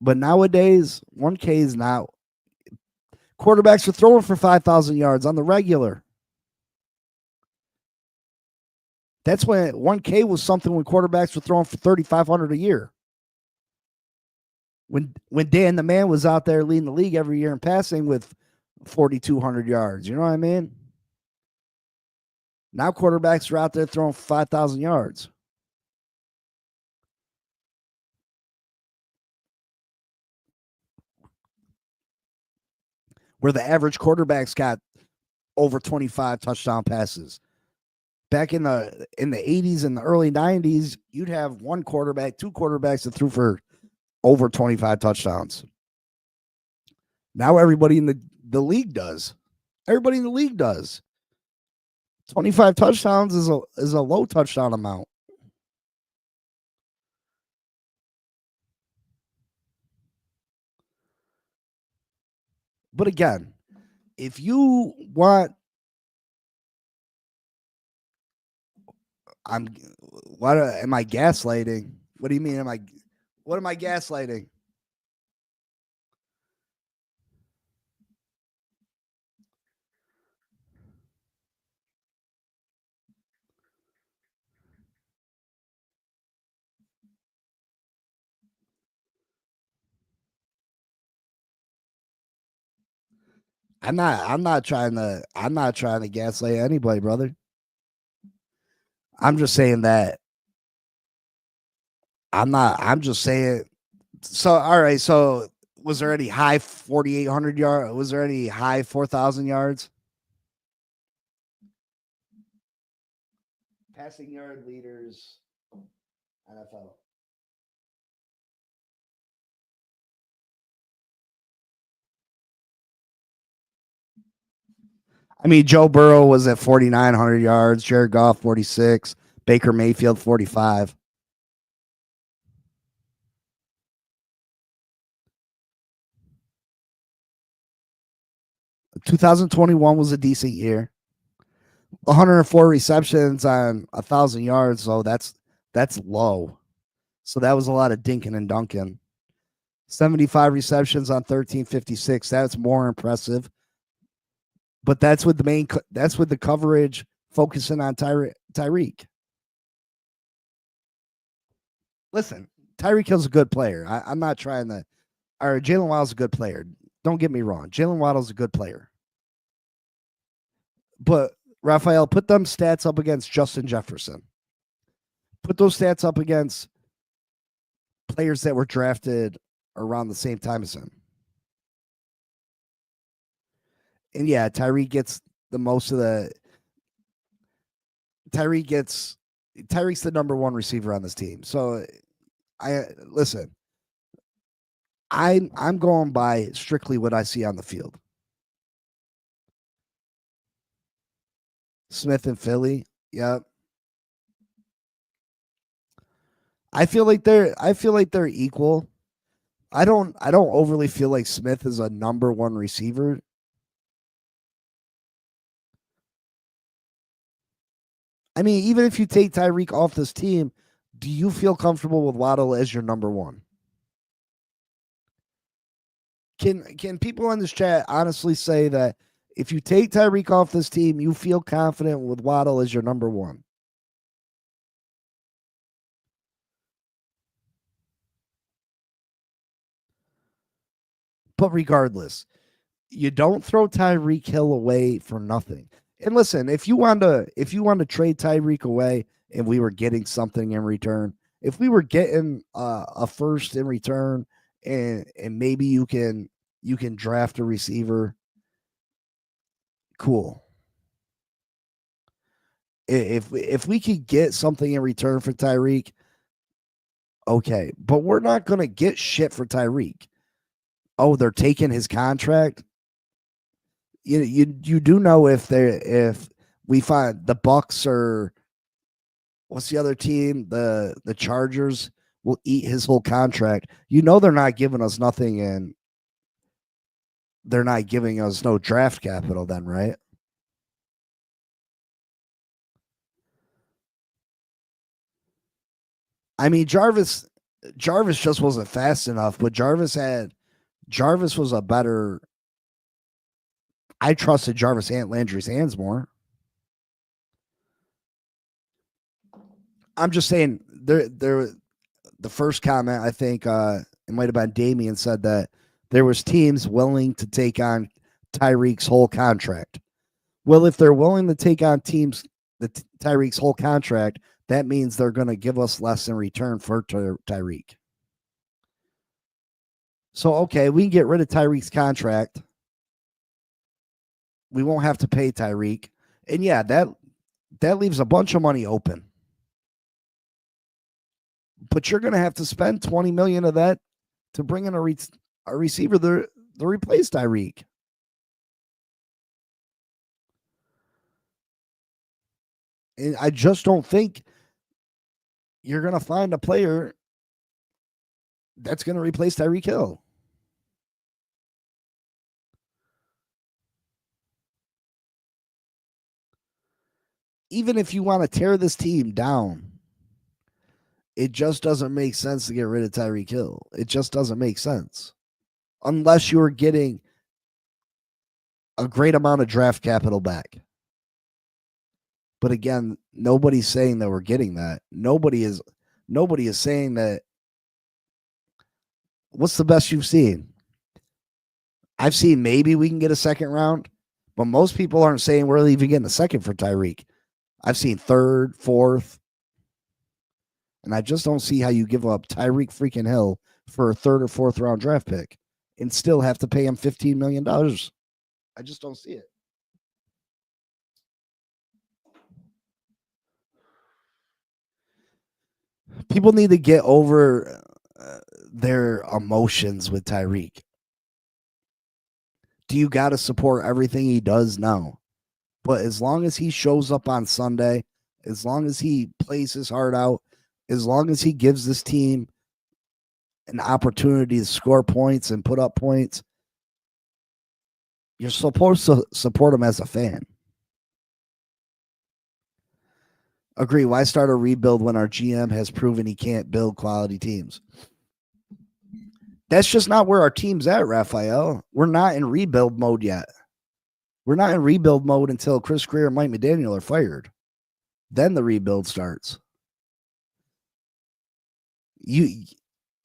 But nowadays, 1K is not. Quarterbacks are throwing for 5,000 yards on the regular. That's when 1K was something when quarterbacks were throwing for 3,500 a year. When Dan the Man was out there leading the league every year in passing with 4,200 yards. You know what I mean? Now quarterbacks are out there throwing 5,000 yards. Where the average quarterback's got over 25 touchdown passes. Back in the 80s and the early 90s, you'd have one quarterback, two quarterbacks that threw for over 25 touchdowns. Now everybody in the league does. Everybody in the league does. 25 touchdowns is a low touchdown amount. But again, if you want, what am I gaslighting? What do you mean? What am I gaslighting? I'm not trying to gaslight anybody, brother. I'm just saying that I'm just saying. So all right, so was there any high 4,800 yard? Was there any high 4,000 yards? Passing yard leaders, NFL. I mean, Joe Burrow was at 4,900 yards, Jared Goff 46, Baker Mayfield 45. 2021 was a decent year. 104 receptions on 1,000 yards, so that's low. So that was a lot of dinking and dunking. 75 receptions on 1356. That's more impressive. But that's with the coverage focusing on Tyreek. Listen, Tyreek Hill's a good player. I'm not trying to. Or Jalen Waddle's a good player. Don't get me wrong. Jalen Waddle's a good player. But Raphael, put them stats up against Justin Jefferson. Put those stats up against players that were drafted around the same time as him. And yeah, Tyreek gets the most of the. Tyreek's the number one receiver on this team. So listen. I'm going by strictly what I see on the field. Smith and Philly, yep. I feel like they're equal. I don't overly feel like Smith is a number one receiver. I mean, even if you take Tyreek off this team, do you feel comfortable with Waddle as your number one? Can people in this chat honestly say that if you take Tyreek off this team, you feel confident with Waddle as your number one? But regardless, you don't throw Tyreek Hill away for nothing. And listen, if you want to trade Tyreek away and we were getting something in return, if we were getting a first in return and maybe you can draft a receiver, cool. If we could get something in return for Tyreek, okay, but we're not going to get shit for Tyreek. Oh, they're taking his contract. You do know if we find the Bucks or what's the other team, the Chargers will eat his whole contract. You know they're not giving us nothing and they're not giving us no draft capital then, right? I mean, Jarvis just wasn't fast enough, but Jarvis was a better. I trusted Jarvis Landry's hands more. I'm just saying, the first comment, I think it might have been Damian said that there was teams willing to take on Tyreek's whole contract. Well, if they're willing to take on Tyreek's whole contract, that means they're going to give us less in return for Tyreek. So, okay, we can get rid of Tyreek's contract. We won't have to pay Tyreek. And yeah, that leaves a bunch of money open. But you're going to have to spend $20 million of that to bring in a receiver to replace Tyreek. And I just don't think you're going to find a player that's going to replace Tyreek Hill. Even if you want to tear this team down, it just doesn't make sense to get rid of Tyreek Hill. It just doesn't make sense. Unless you're getting a great amount of draft capital back. But again, nobody's saying that we're getting that. Nobody is saying that. What's the best you've seen? I've seen maybe we can get a second round, but most people aren't saying we're even getting a second for Tyreek. I've seen third, fourth, and I just don't see how you give up Tyreek freaking Hill for a third or fourth round draft pick and still have to pay him $15 million. I just don't see it. People need to get over their emotions with Tyreek. Do you got to support everything he does? No. But as long as he shows up on Sunday, as long as he plays his heart out, as long as he gives this team an opportunity to score points and put up points, you're supposed to support him as a fan. Agree. Why start a rebuild when our GM has proven he can't build quality teams? That's just not where our team's at, Raphael. We're not in rebuild mode yet. We're not in rebuild mode until Chris Greer and Mike McDaniel are fired. Then the rebuild starts.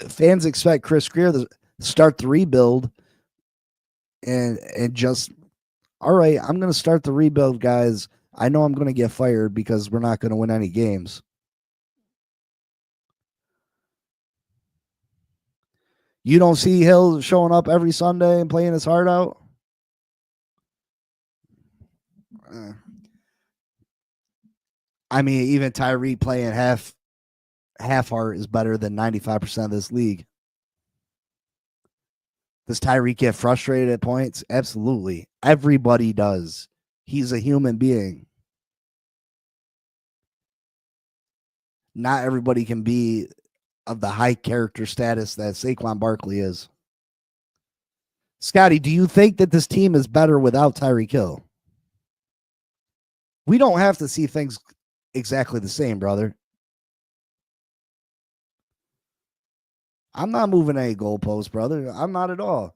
Fans expect Chris Greer to start the rebuild and just, all right, I'm going to start the rebuild, guys. I know I'm going to get fired because we're not going to win any games. You don't see Hill showing up every Sunday and playing his heart out? I mean, even Tyreek playing half heart is better than 95% of this league. Does Tyreek get frustrated at points? Absolutely. Everybody does. He's a human being. Not everybody can be of the high character status that Saquon Barkley is. Scotty, do you think that this team is better without Tyreek Hill? We don't have to see things exactly the same, brother. I'm not moving any goalposts, brother. I'm not at all.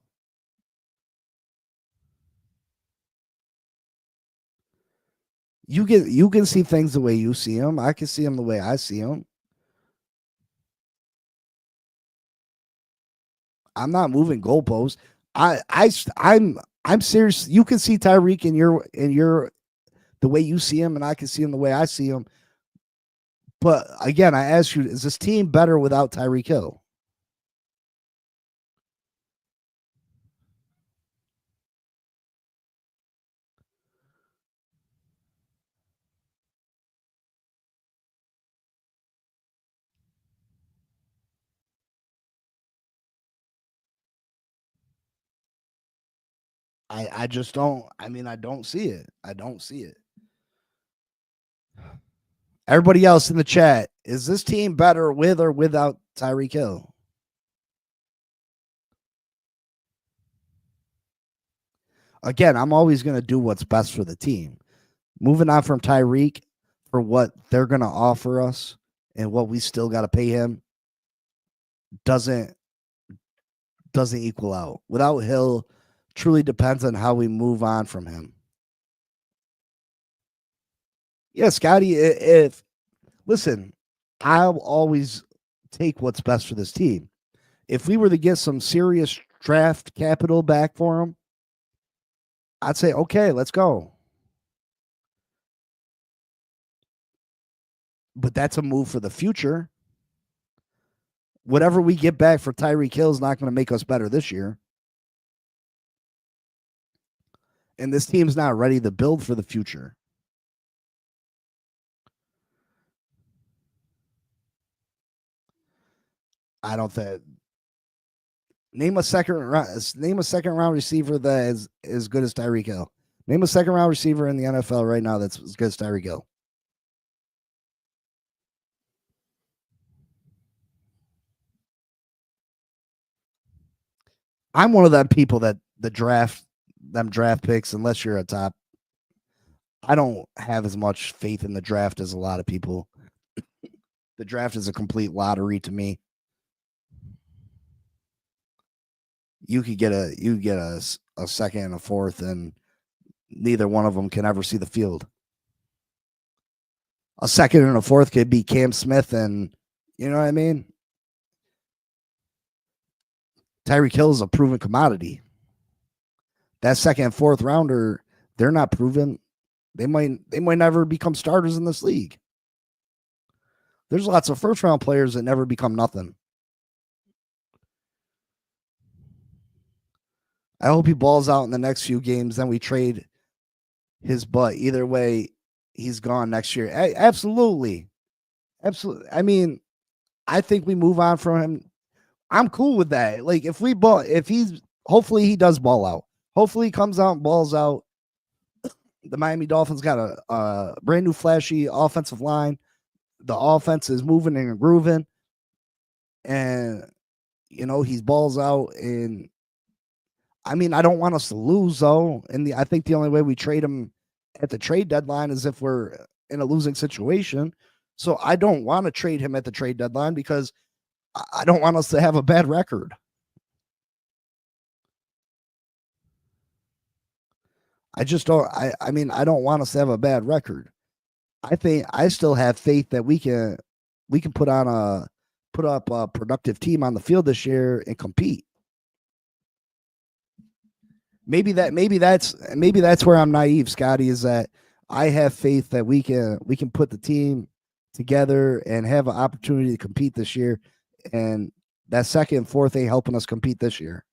You can see things the way you see them. I can see them the way I see them. I'm not moving goalposts. I'm serious. You can see Tyreek in your the way you see him, and I can see him the way I see him. But again, I ask you, is this team better without Tyreek Hill? I just don't. I mean, I don't see it. I don't see it. Everybody else in the chat, is this team better with or without Tyreek Hill? Again, I'm always going to do what's best for the team. Moving on from Tyreek for what they're going to offer us and what we still got to pay him doesn't equal out. Without Hill, truly depends on how we move on from him. Yeah, Scotty, listen, I'll always take what's best for this team. If we were to get some serious draft capital back for him, I'd say, okay, let's go. But that's a move for the future. Whatever we get back for Tyreek Hill is not going to make us better this year. And this team's not ready to build for the future. I don't think. Name a second round receiver that is as good as Tyreek Hill. Name a second round receiver in the NFL right now that's as good as Tyreek Hill. I'm one of them people that the draft picks unless you're a top. I don't have as much faith in the draft as a lot of people. The draft is a complete lottery to me. You could get a second and a fourth, and neither one of them can ever see the field. A second and a fourth could be Cam Smith, and you know what I mean? Tyreek Hill is a proven commodity. That second and fourth rounder, they're not proven. They might never become starters in this league. There's lots of first round players that never become nothing. I hope he balls out in the next few games. Then we trade his butt. Either way, he's gone next year. Absolutely. Absolutely. I mean, I think we move on from him. I'm cool with that. Like hopefully he does ball out. Hopefully he comes out and balls out. The Miami Dolphins got a brand new flashy offensive line. The offense is moving and grooving. And, he's balls out. And, I mean, I don't want us to lose, though. And I think the only way we trade him at the trade deadline is if we're in a losing situation. So I don't want to trade him at the trade deadline because I don't want us to have a bad record. I just don't. I mean, I don't want us to have a bad record. I think I still have faith that we can put up a productive team on the field this year and compete. Maybe that's where I'm naive, Scotty, is that I have faith that we can put the team together and have an opportunity to compete this year. And that second and fourth ain't helping us compete this year.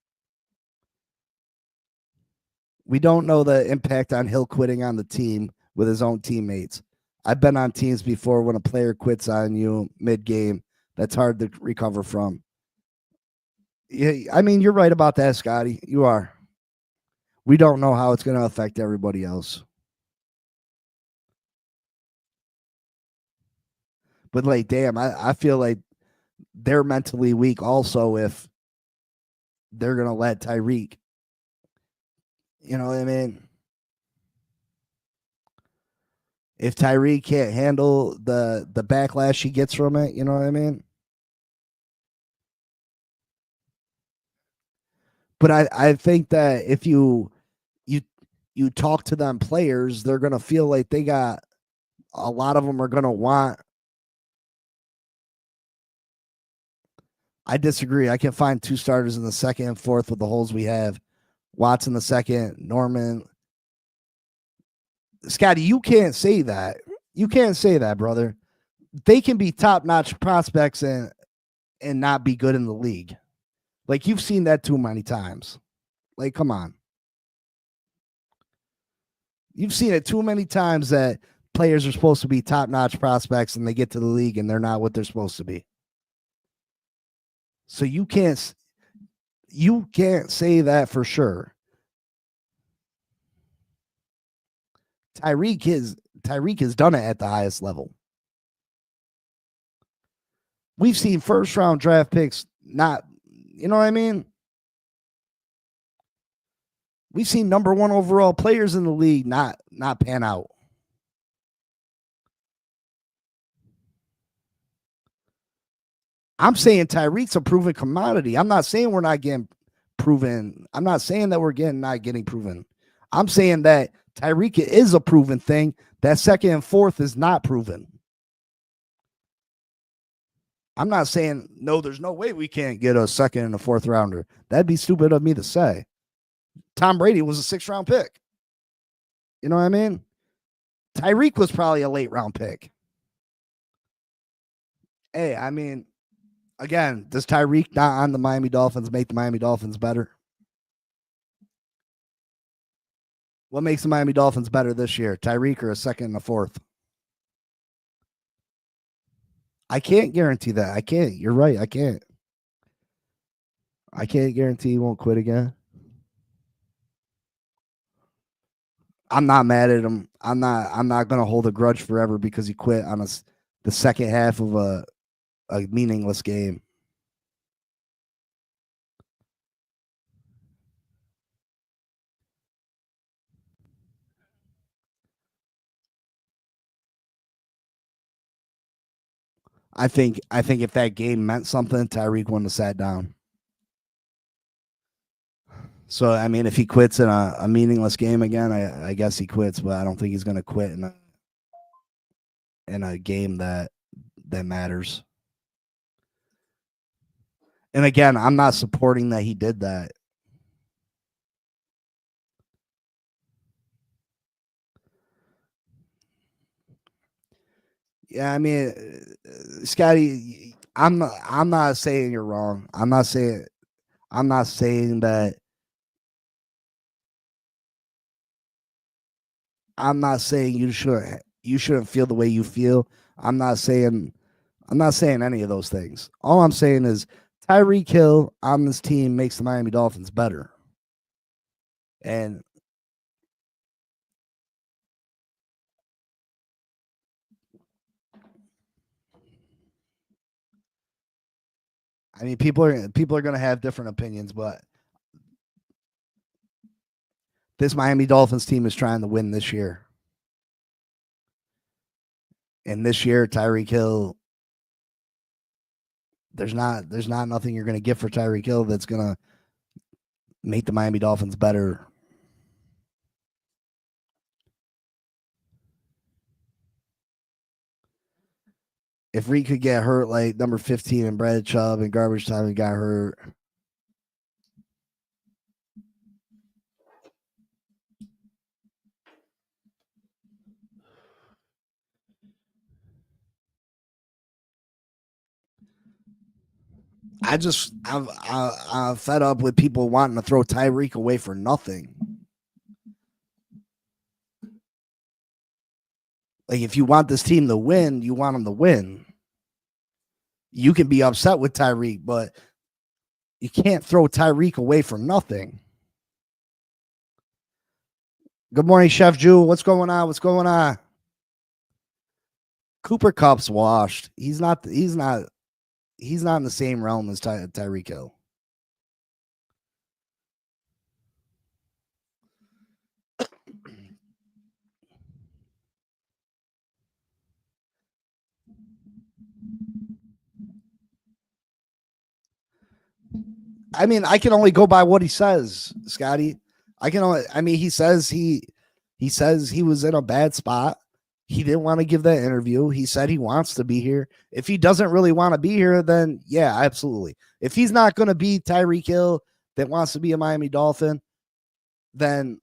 We don't know the impact on Hill quitting on the team with his own teammates. I've been on teams before when a player quits on you mid-game. That's hard to recover from. Yeah, I mean, you're right about that, Scotty. You are. We don't know how it's going to affect everybody else. But, like, damn, I feel like they're mentally weak also if they're going to let Tyreek. You know what I mean? If Tyreek can't handle the backlash he gets from it, you know what I mean? But I think that if you talk to them players, they're going to feel like they got a lot of them are going to want. I disagree. I can find two starters in the second and fourth with the holes we have. Watson the second, Norman. Scotty, you can't say that. You can't say that, brother. They can be top-notch prospects and not be good in the league. Like, you've seen that too many times. Like, come on. You've seen it too many times that players are supposed to be top-notch prospects and they get to the league and they're not what they're supposed to be. So you can't say that for sure. Tyreek has done it at the highest level. We've seen first round draft picks not, you know what I mean? We've seen number one overall players in the league not pan out. I'm saying Tyreek's a proven commodity. I'm not saying we're not getting proven. I'm not saying that we're not getting proven. I'm saying that Tyreek is a proven thing. That second and fourth is not proven. I'm not saying no, there's no way we can't get a second and a fourth rounder. That'd be stupid of me to say. Tom Brady was a 6th-round pick. You know what I mean? Tyreek was probably a late round pick. Hey, I mean, again, does Tyreek not on the Miami Dolphins make the Miami Dolphins better? What makes the Miami Dolphins better this year? Tyreek or a second and a fourth? I can't guarantee that. I can't. You're right. I can't. I can't guarantee he won't quit again. I'm not mad at him. I'm not gonna hold a grudge forever because he quit on the second half of a meaningless game. I think if that game meant something, Tyreek wouldn't have sat down. So I mean, if he quits in a meaningless game again, I guess he quits, but I don't think he's gonna quit in a game that matters. And again, I'm not supporting that he did that. Yeah, I mean, Scotty, I'm not saying you're wrong. I'm not saying that. I'm not saying you shouldn't feel the way you feel. I'm not saying any of those things. All I'm saying is Tyreek Hill on this team makes the Miami Dolphins better. And I mean, people are going to have different opinions, but this Miami Dolphins team is trying to win this year. And this year, Tyreek Hill, there's not nothing you're going to get for Tyreek Hill that's going to make the Miami Dolphins better. If Reed could get hurt like number 15 and Brad Chubb and garbage time and got hurt. I'm fed up with people wanting to throw Tyreek away for nothing. Like, if you want this team to win, you want them to win. You can be upset with Tyreek, but you can't throw Tyreek away for nothing. Good morning, Chef Jewel. What's going on? What's going on? Cooper Kupp's washed. He's not in the same realm as Tyreek Hill. I mean, I can only go by what he says, Scotty. He says he was in a bad spot. He didn't want to give that interview. He said he wants to be here. If he doesn't really want to be here, then yeah, absolutely. If he's not going to be Tyreek Hill that wants to be a Miami Dolphin, then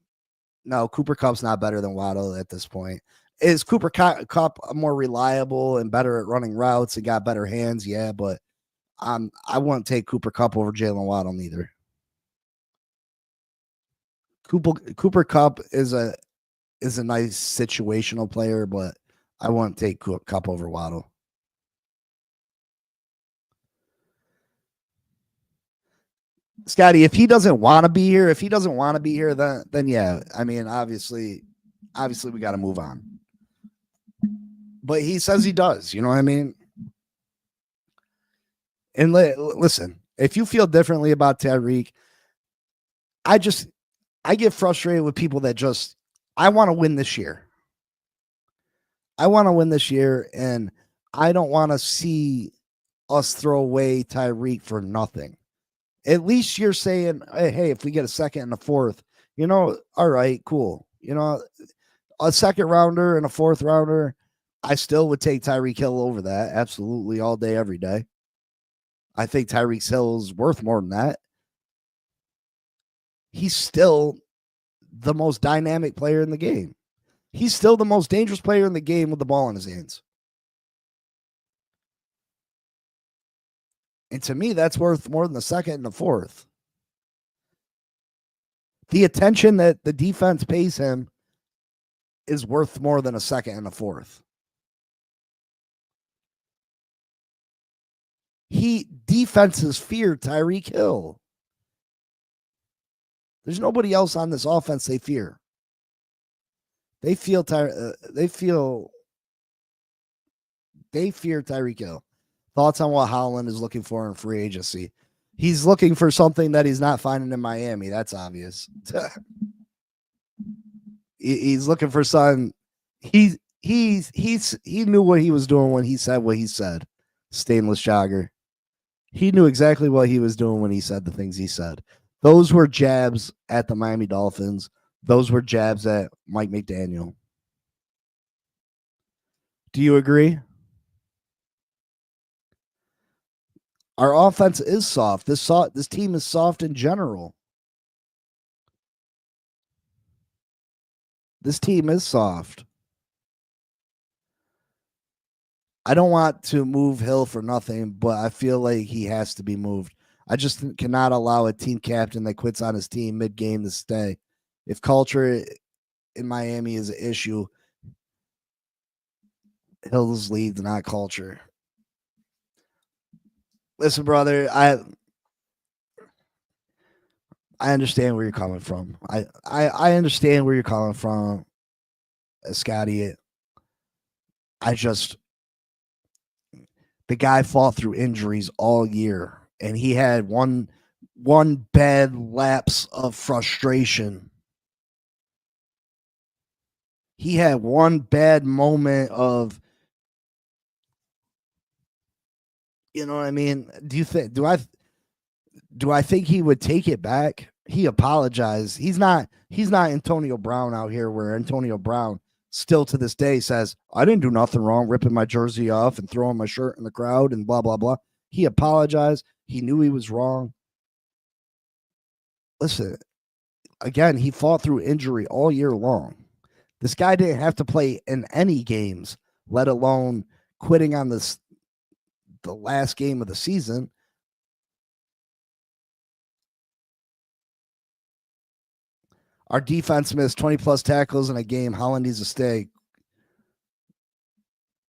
no, Cooper Kupp's not better than Waddle at this point. Is Cooper Kupp more reliable and better at running routes and got better hands? Yeah, but I wouldn't take Cooper Kupp over Jalen Waddle neither. Cooper Kupp is a nice situational player, but I wouldn't take Kupp over Waddle. Scotty, if he doesn't want to be here, then yeah. I mean, obviously we got to move on. But he says he does. You know what I mean? And listen, if you feel differently about Tyreek, I get frustrated with people that I want to win this year. And I don't want to see us throw away Tyreek for nothing. At least you're saying, hey, if we get a second and a fourth, all right, cool. A second rounder and a fourth rounder, I still would take Tyreek Hill over that. Absolutely, all day, every day. I think Tyreek Hill is worth more than that. He's still the most dynamic player in the game. He's still the most dangerous player in the game with the ball in his hands. And to me, that's worth more than the second and the fourth. The attention that the defense pays him is worth more than a second and a fourth. Defenses fear Tyreek Hill. There's nobody else on this offense they fear. They fear Tyreek Hill. Thoughts on what Holland is looking for in free agency? He's looking for something that he's not finding in Miami. That's obvious. He's looking for something. He knew what he was doing when he said what he said. Stainless jogger. He knew exactly what he was doing when he said the things he said. Those were jabs at the Miami Dolphins. Those were jabs at Mike McDaniel. Do you agree? Our offense is soft. This team is soft in general. This team is soft. I don't want to move Hill for nothing, but I feel like he has to be moved. I just cannot allow a team captain that quits on his team mid-game to stay. If culture in Miami is an issue, Hill's lead, not culture. Listen, brother, I understand where you're coming from. I understand where you're coming from, Scotty. The guy fought through injuries all year, and he had one bad lapse of frustration. He had one bad moment of, you know what I mean? Do I think he would take it back? He apologized. He's not Antonio Brown out here, where Antonio Brown still to this day says, I didn't do nothing wrong ripping my jersey off and throwing my shirt in the crowd and blah, blah, blah. He apologized. He knew he was wrong. Listen, again, he fought through injury all year long. This guy didn't have to play in any games, let alone quitting on the last game of the season. Our defense missed 20-plus tackles in a game. Holland needs to stay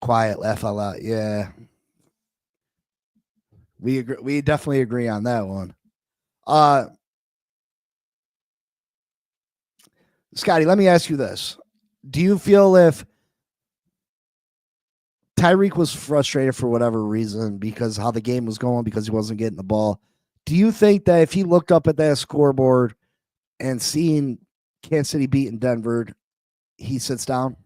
quiet, laugh out loud. Yeah. We agree. We definitely agree on that one. Scotty, let me ask you this. Do you feel if Tyreek was frustrated for whatever reason because how the game was going, because he wasn't getting the ball, do you think that if he looked up at that scoreboard and seen Kansas City beating Denver, he sits down?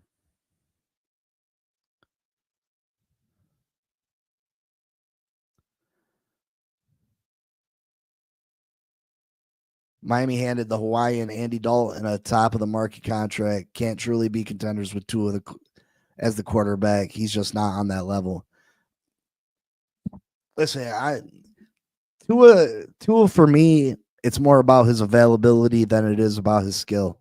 Miami handed the Hawaiian Andy Dalton a top of the market contract. Can't truly be contenders with Tua as the quarterback. He's just not on that level. Listen, Tua for me, it's more about his availability than it is about his skill.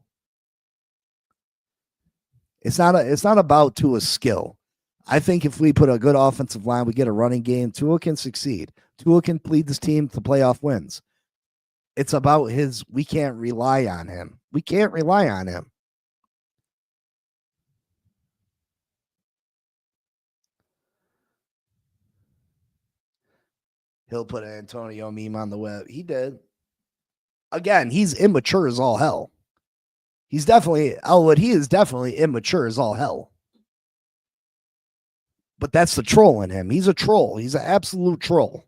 It's not about Tua's skill. I think if we put a good offensive line, we get a running game, Tua can succeed. Tua can lead this team to playoff wins. It's about we can't rely on him. We can't rely on him. He'll put an Antonio meme on the web. He did. Again, he's immature as all hell. He's definitely, Elwood, he is definitely immature as all hell. But that's the troll in him. He's a troll. He's an absolute troll.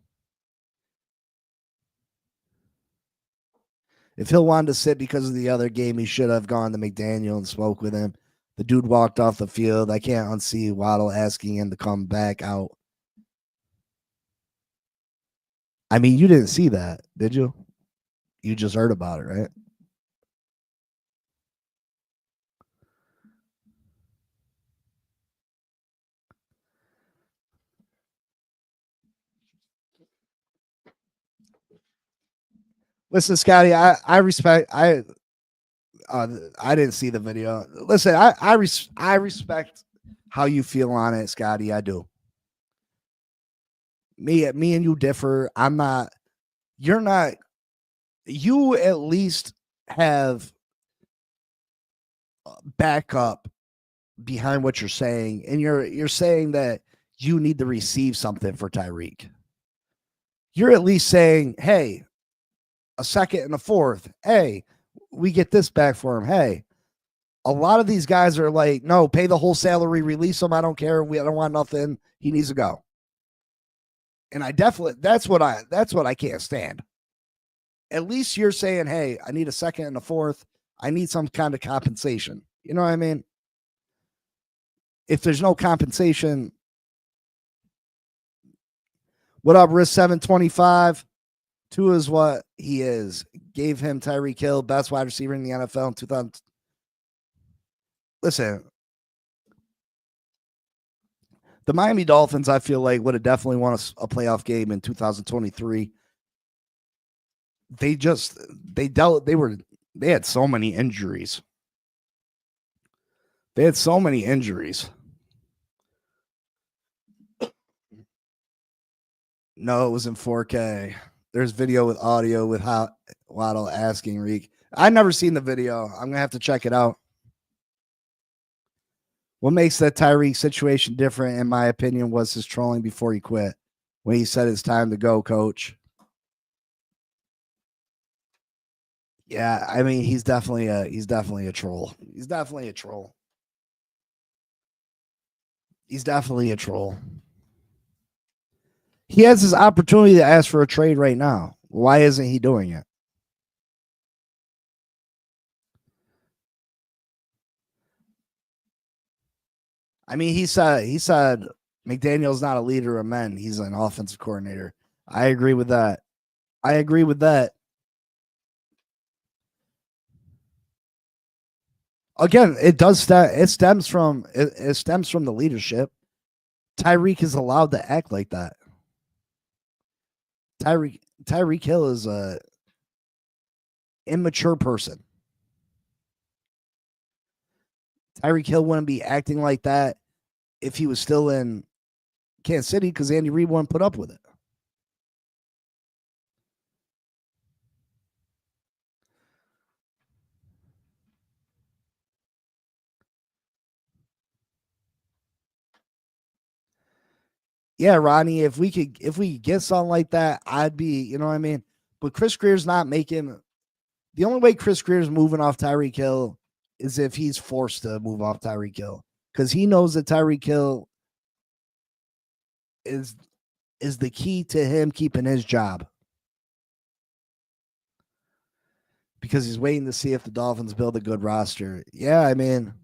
If Hill wanted to sit because of the other game, he should have gone to McDaniel and spoke with him. The dude walked off the field. I can't unsee Waddle asking him to come back out. I mean, you didn't see that, did you? You just heard about it, right? Listen, Scotty, I respect I didn't see the video. Listen, I respect how you feel on it, Scotty. I do. Me and you differ. I'm not. You're not. You at least have backup behind what you're saying, and you're saying that you need to receive something for Tyreek. You're at least saying, "Hey, a second and a fourth. Hey, we get this back for him. Hey." A lot of these guys are like, no, pay the whole salary, release him. I don't care. I don't want nothing. He needs to go. And I definitely that's what I can't stand. At least you're saying, hey, I need a second and a fourth. I need some kind of compensation. You know what I mean? If there's no compensation, what up, Risk 725? Two is what he is. Gave him Tyreek Hill, best wide receiver in the NFL in 2000. Listen, the Miami Dolphins, I feel like, would have definitely won a playoff game in 2023. They had so many injuries. They had so many injuries. No, it was in 4K. There's video with audio with Waddle asking Reek. I've never seen the video. I'm gonna have to check it out. What makes that Tyreek situation different, in my opinion, was his trolling before he quit. When he said it's time to go, coach. Yeah, I mean, he's definitely a troll. He's definitely a troll. He's definitely a troll. He has his opportunity to ask for a trade right now. Why isn't he doing it? I mean, he said McDaniel's not a leader of men. He's an offensive coordinator. I agree with that. Again, it stems from the leadership. Tyreek is allowed to act like that. Tyreek Hill is a immature person. Tyreek Hill wouldn't be acting like that if he was still in Kansas City, because Andy Reid wouldn't put up with it. Yeah, Ronnie, if we could get something like that, I'd be, you know what I mean? But Chris Greer's not making the only way Chris Greer's moving off Tyreek Hill is if he's forced to move off Tyreek Hill. Because he knows that Tyreek Hill is the key to him keeping his job. Because he's waiting to see if the Dolphins build a good roster. Yeah, I mean,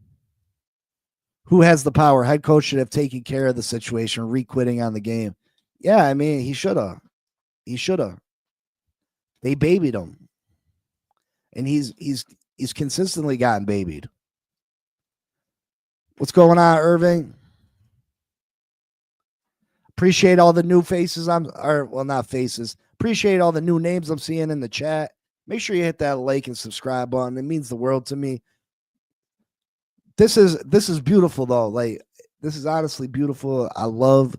who has the power? Head coach should have taken care of the situation, re-quitting on the game. Yeah, I mean, he should have. They babied him. And he's consistently gotten babied. What's going on, Irving? Appreciate all the new faces. Not faces. Appreciate all the new names I'm seeing in the chat. Make sure you hit that like and subscribe button. It means the world to me. This is beautiful though. Like, this is honestly beautiful. I love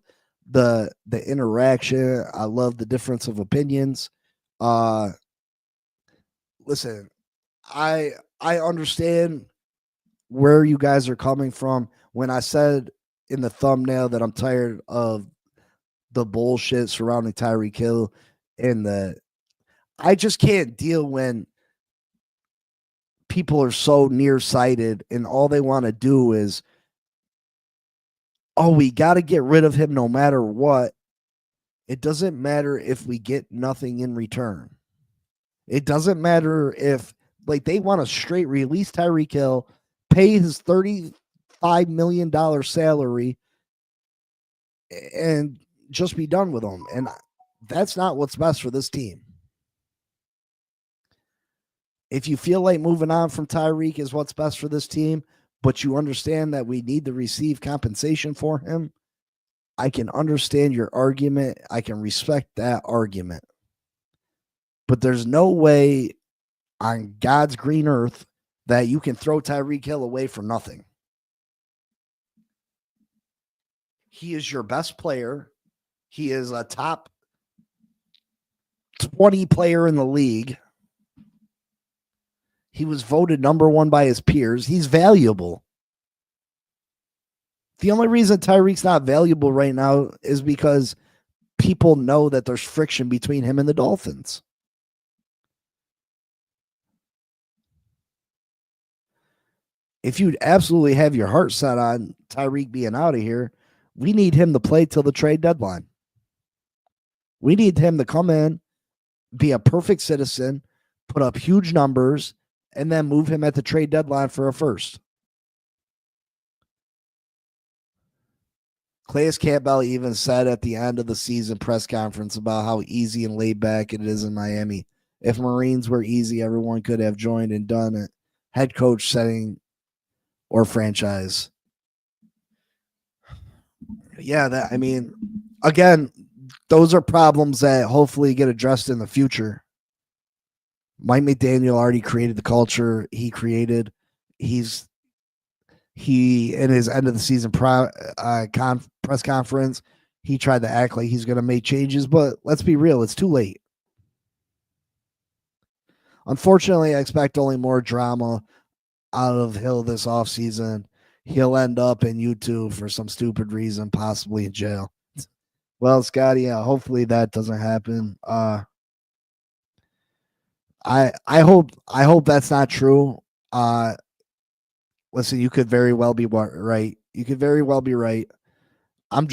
the interaction. I love the difference of opinions. Listen, I understand where you guys are coming from. When I said in the thumbnail that I'm tired of the bullshit surrounding Tyreek Hill, and I just can't deal when people are so nearsighted and all they want to do is, oh, we got to get rid of him no matter what. It doesn't matter if we get nothing in return. It doesn't matter if, like, they want to straight release Tyreek Hill, pay his $35 million salary, and just be done with him. And that's not what's best for this team. If you feel like moving on from Tyreek is what's best for this team, but you understand that we need to receive compensation for him, I can understand your argument. I can respect that argument. But there's no way on God's green earth that you can throw Tyreek Hill away for nothing. He is your best player. He is a top 20 player in the league. He was voted number one by his peers. He's valuable. The only reason Tyreek's not valuable right now is because people know that there's friction between him and the Dolphins. If you'd absolutely have your heart set on Tyreek being out of here, we need him to play till the trade deadline. We need him to come in, be a perfect citizen, put up huge numbers, and then move him at the trade deadline for a first. Calais Campbell even said at the end of the season press conference about how easy and laid back it is in Miami. If Marines were easy, everyone could have joined and done it. Head coach setting or franchise. Yeah, again, those are problems that hopefully get addressed in the future. Mike McDaniel already created the culture he in his end of the season press conference, he tried to act like he's going to make changes, but let's be real, it's too late. Unfortunately, I expect only more drama out of Hill this offseason. He'll end up in YouTube for some stupid reason, possibly in jail. Well, Scotty, hopefully that doesn't happen. I hope that's not true. Listen, you could very well be right. You could very well be right. I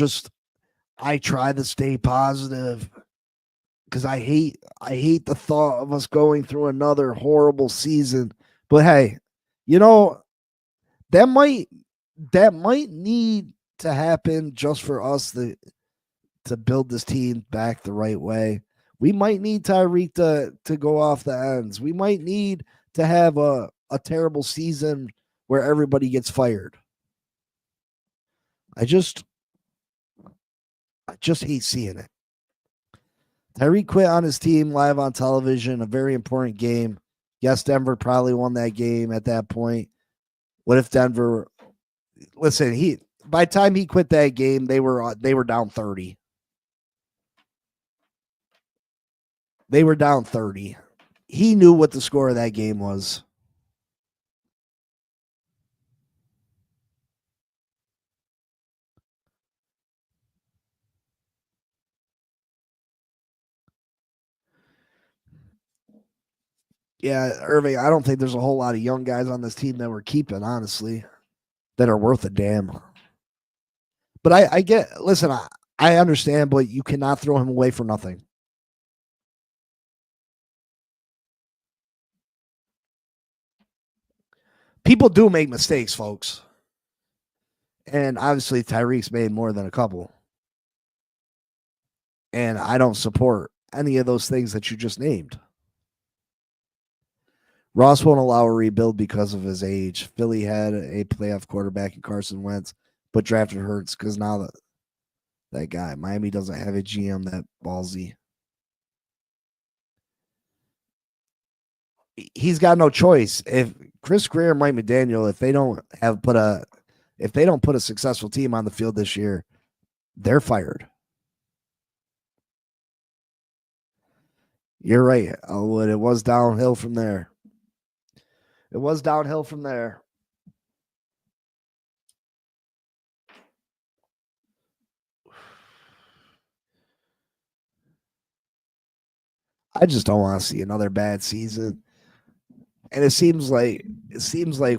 try to stay positive because I hate the thought of us going through another horrible season. But hey, that might need to happen just for us to build this team back the right way. We might need Tyreek to go off the ends. We might need to have a terrible season where everybody gets fired. I just hate seeing it. Tyreek quit on his team live on television, a very important game. Yes, Denver probably won that game at that point. What if Denver? Listen, by the time he quit that game, they were down 30. They were down 30. He knew what the score of that game was. Yeah, Irving, I don't think there's a whole lot of young guys on this team that we're keeping, honestly, that are worth a damn. But I understand, but you cannot throw him away for nothing. People do make mistakes, folks. And obviously, Tyreek's made more than a couple. And I don't support any of those things that you just named. Ross won't allow a rebuild because of his age. Philly had a playoff quarterback in Carson Wentz, but drafted Hurts because now that guy, Miami doesn't have a GM that ballsy. He's got no choice. If Chris Greer and Mike McDaniel, if they don't put a successful team on the field this year, they're fired. You're right, Elwood. It was downhill from there. It was downhill from there. I just don't want to see another bad season. And it seems like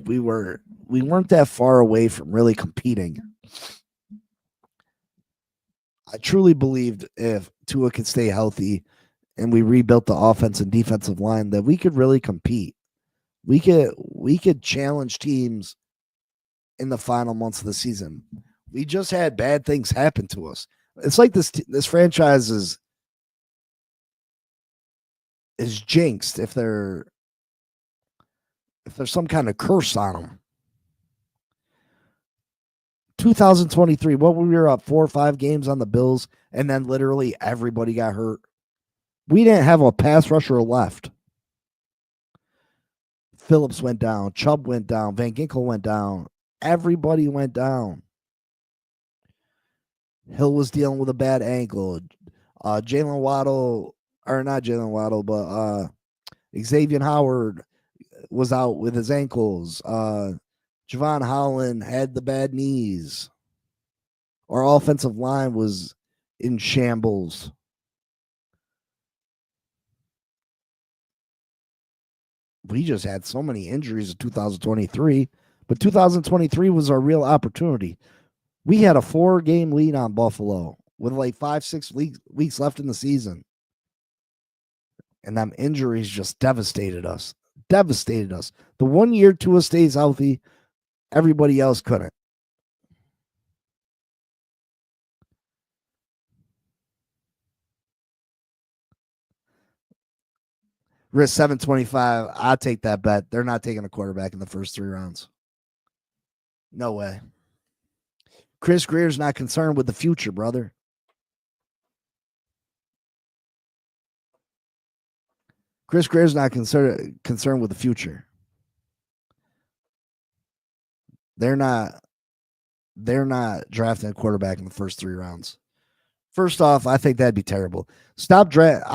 we weren't that far away from really competing. I truly believed if Tua could stay healthy and we rebuilt the offense and defensive line that we could really compete. We could challenge teams in the final months of the season. We just had bad things happen to us. It's like this franchise is jinxed if there's some kind of curse on them. 2023, what we were up 4 or 5 games on the Bills, and then literally everybody got hurt. We didn't have a pass rusher left. Phillips went down. Chubb went down. Van Ginkel went down. Everybody went down. Hill was dealing with a bad ankle. Jalen Waddle, or not Jalen Waddle, but Xavier Howard was out with his ankles. Javon Holland had the bad knees. Our offensive line was in shambles. We just had so many injuries in 2023, but 2023 was our real opportunity. We had a 4-game lead on Buffalo with like 5-6 weeks left in the season. And them injuries just devastated us. Devastated us. The 1 year Tua stays healthy, everybody else couldn't. Risk 725. I'll take that bet. They're not taking a quarterback in the first 3 rounds. No way. Chris Greer's not concerned with the future, brother. Chris Greer's not concerned with the future. They're not drafting a quarterback in the first 3 rounds. First off, I think that'd be terrible. I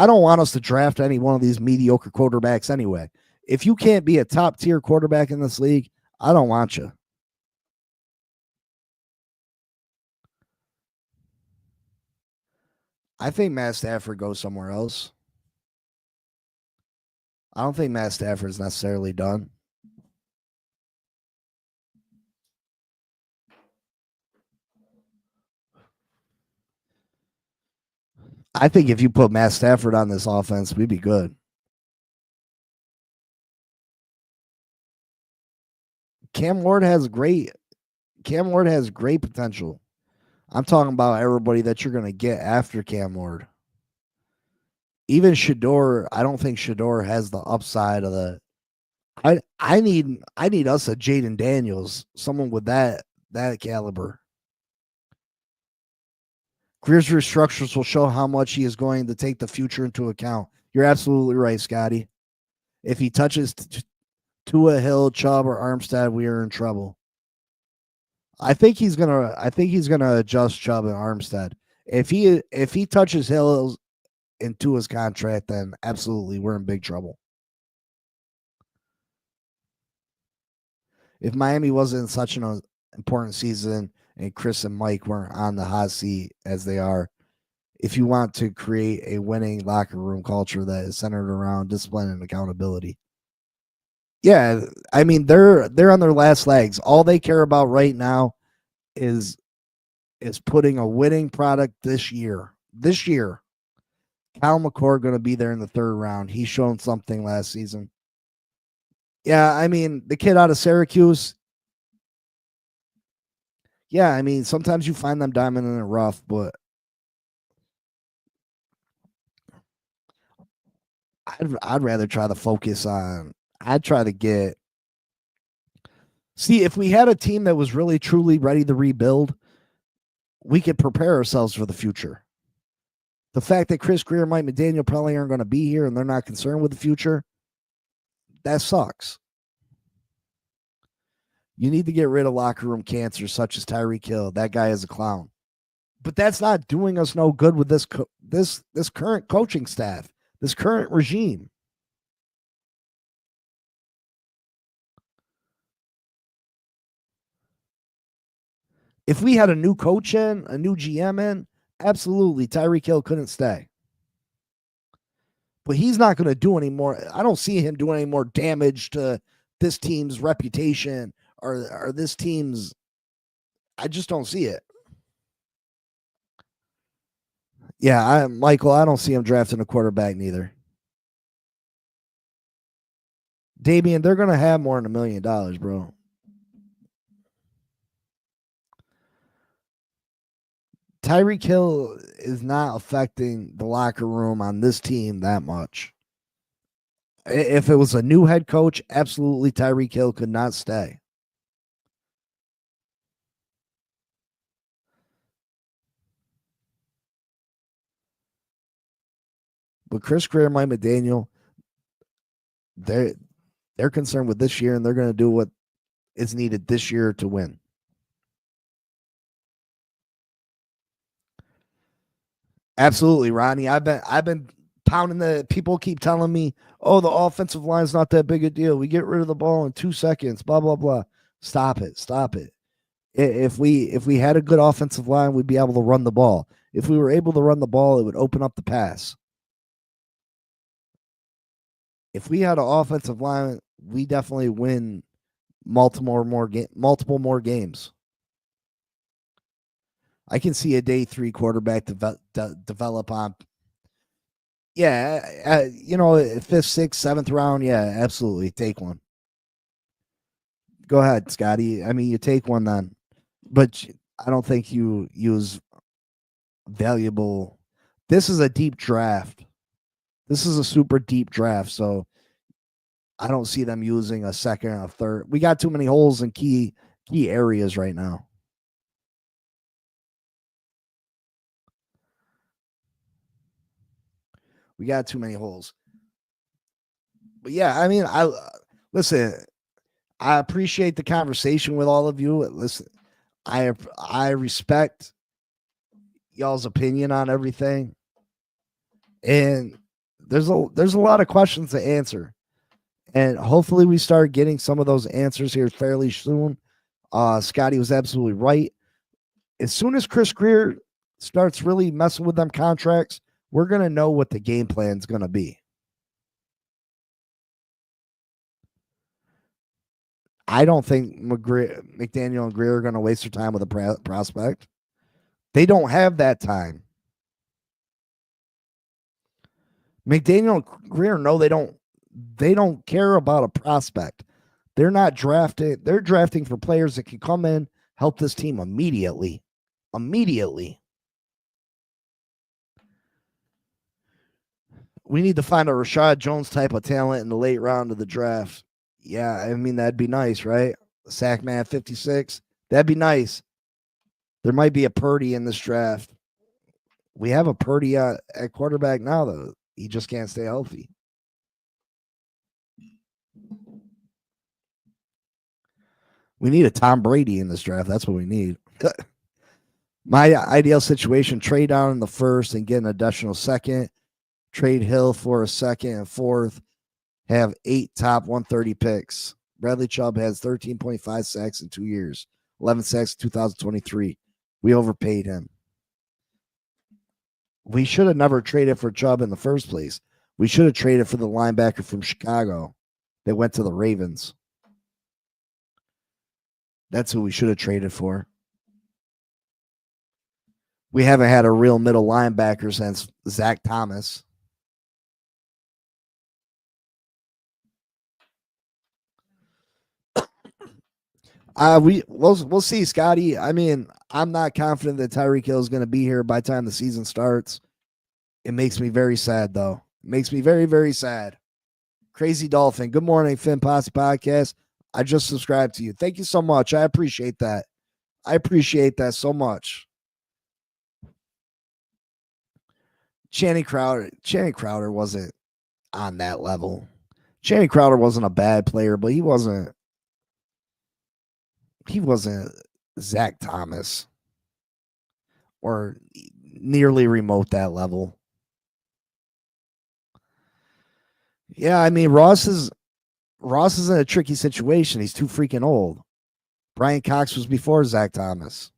don't want us to draft any one of these mediocre quarterbacks anyway. If you can't be a top tier quarterback in this league, I don't want you. I think Matt Stafford goes somewhere else. I don't think Matt Stafford's necessarily done. I think if you put Matt Stafford on this offense, we'd be good. Cam Ward has great potential. I'm talking about everybody that you're going to get after Cam Ward. Even Shador, I don't think Shador has the upside of the. I need us a Jaden Daniels, someone with that caliber. Greer's restructures will show how much he is going to take the future into account. You're absolutely right, Scotty. If he touches Tua, Hill, Chubb, or Armstead, we are in trouble. I think he's gonna adjust Chubb and Armstead. If he touches Hill in Tua's contract, then absolutely we're in big trouble. If Miami wasn't in such an important season and Chris and Mike weren't on the hot seat as they are, if you want to create a winning locker room culture that is centered around discipline and accountability. Yeah, I mean they're on their last legs. All they care about right now is putting a winning product this year. This year, Kyle McCord going to be there in the 3rd round. He's shown something last season. Yeah, I mean the kid out of Syracuse. Yeah, I mean sometimes you find them diamond in the rough, but I'd rather try to focus on. I'd try to get. See, if we had a team that was really truly ready to rebuild, we could prepare ourselves for the future. The fact that Chris Greer and Mike McDaniel probably aren't going to be here and they're not concerned with the future, that sucks. You need to get rid of locker room cancer such as Tyreek Hill. That guy is a clown. But that's not doing us no good with this current coaching staff, this current regime. If we had a new coach in, a new GM in, absolutely, Tyreek Hill couldn't stay. But he's not going to do any more. I don't see him doing any more damage to this team's reputation or this team's. I just don't see it. Yeah, Michael, I don't see him drafting a quarterback neither. Damian, they're going to have more than $1 million, bro. Tyreek Hill is not affecting the locker room on this team that much. If it was a new head coach, absolutely Tyreek Hill could not stay. But Chris Greer and Mike McDaniel, they're concerned with this year, and they're going to do what is needed this year to win. Absolutely, Ronnie. I've been pounding the people keep telling me, oh, the offensive line's not that big a deal. We get rid of the ball in 2 seconds, blah, blah, blah. Stop it. Stop it. If we had a good offensive line, we'd be able to run the ball. If we were able to run the ball, it would open up the pass. If we had an offensive line, we definitely win multiple more games. I can see a day 3 quarterback develop on. Yeah, 5th, 6th, 7th round. Yeah, absolutely. Take one. Go ahead, Scotty. I mean, you take one then. But I don't think you use valuable. This is a deep draft. This is a super deep draft. So I don't see them using a second or a third. We got too many holes in key areas right now. We got too many holes. But yeah, I mean, listen. I appreciate the conversation with all of you. Listen, I respect y'all's opinion on everything, and there's a lot of questions to answer, and hopefully we start getting some of those answers here fairly soon. Scotty was absolutely right. As soon as Chris Greer starts really messing with them contracts, we're gonna know what the game plan is gonna be. I don't think McDaniel and Greer are going to waste their time with a prospect. They don't have that time. McDaniel and Greer, no, they don't. They don't care about a prospect. They're not drafting. They're drafting for players that can come in, help this team immediately. Immediately. We need to find a Rashad Jones type of talent in the late round of the draft. Yeah, I mean, that'd be nice, right? Sackman 56. That'd be nice. There might be a Purdy in this draft. We have a Purdy at quarterback now, though. He just can't stay healthy. We need a Tom Brady in this draft. That's what we need. My ideal situation, trade down in the first and get an additional second. Trade Hill for a second and fourth. Have 8 top 130 picks. Bradley Chubb has 13.5 sacks in 2 years, 11 sacks in 2023. We overpaid him. We should have never traded for Chubb in the first place. We should have traded for the linebacker from Chicago that went to the Ravens. That's who we should have traded for. We haven't had a real middle linebacker since Zach Thomas. We'll see, Scotty. I mean, I'm not confident that Tyreek Hill is going to be here by the time the season starts. It makes me very sad, though. It makes me very, very sad. Crazy Dolphin. Good morning, Finn Posse Podcast. I just subscribed to you. Thank you so much. I appreciate that. I appreciate that so much. Channing Crowder wasn't on that level. Channing Crowder wasn't a bad player, but he wasn't Zach Thomas or nearly remote that level. Yeah, I mean, Ross is in a tricky situation. He's too freaking old. Brian Cox was before Zach Thomas.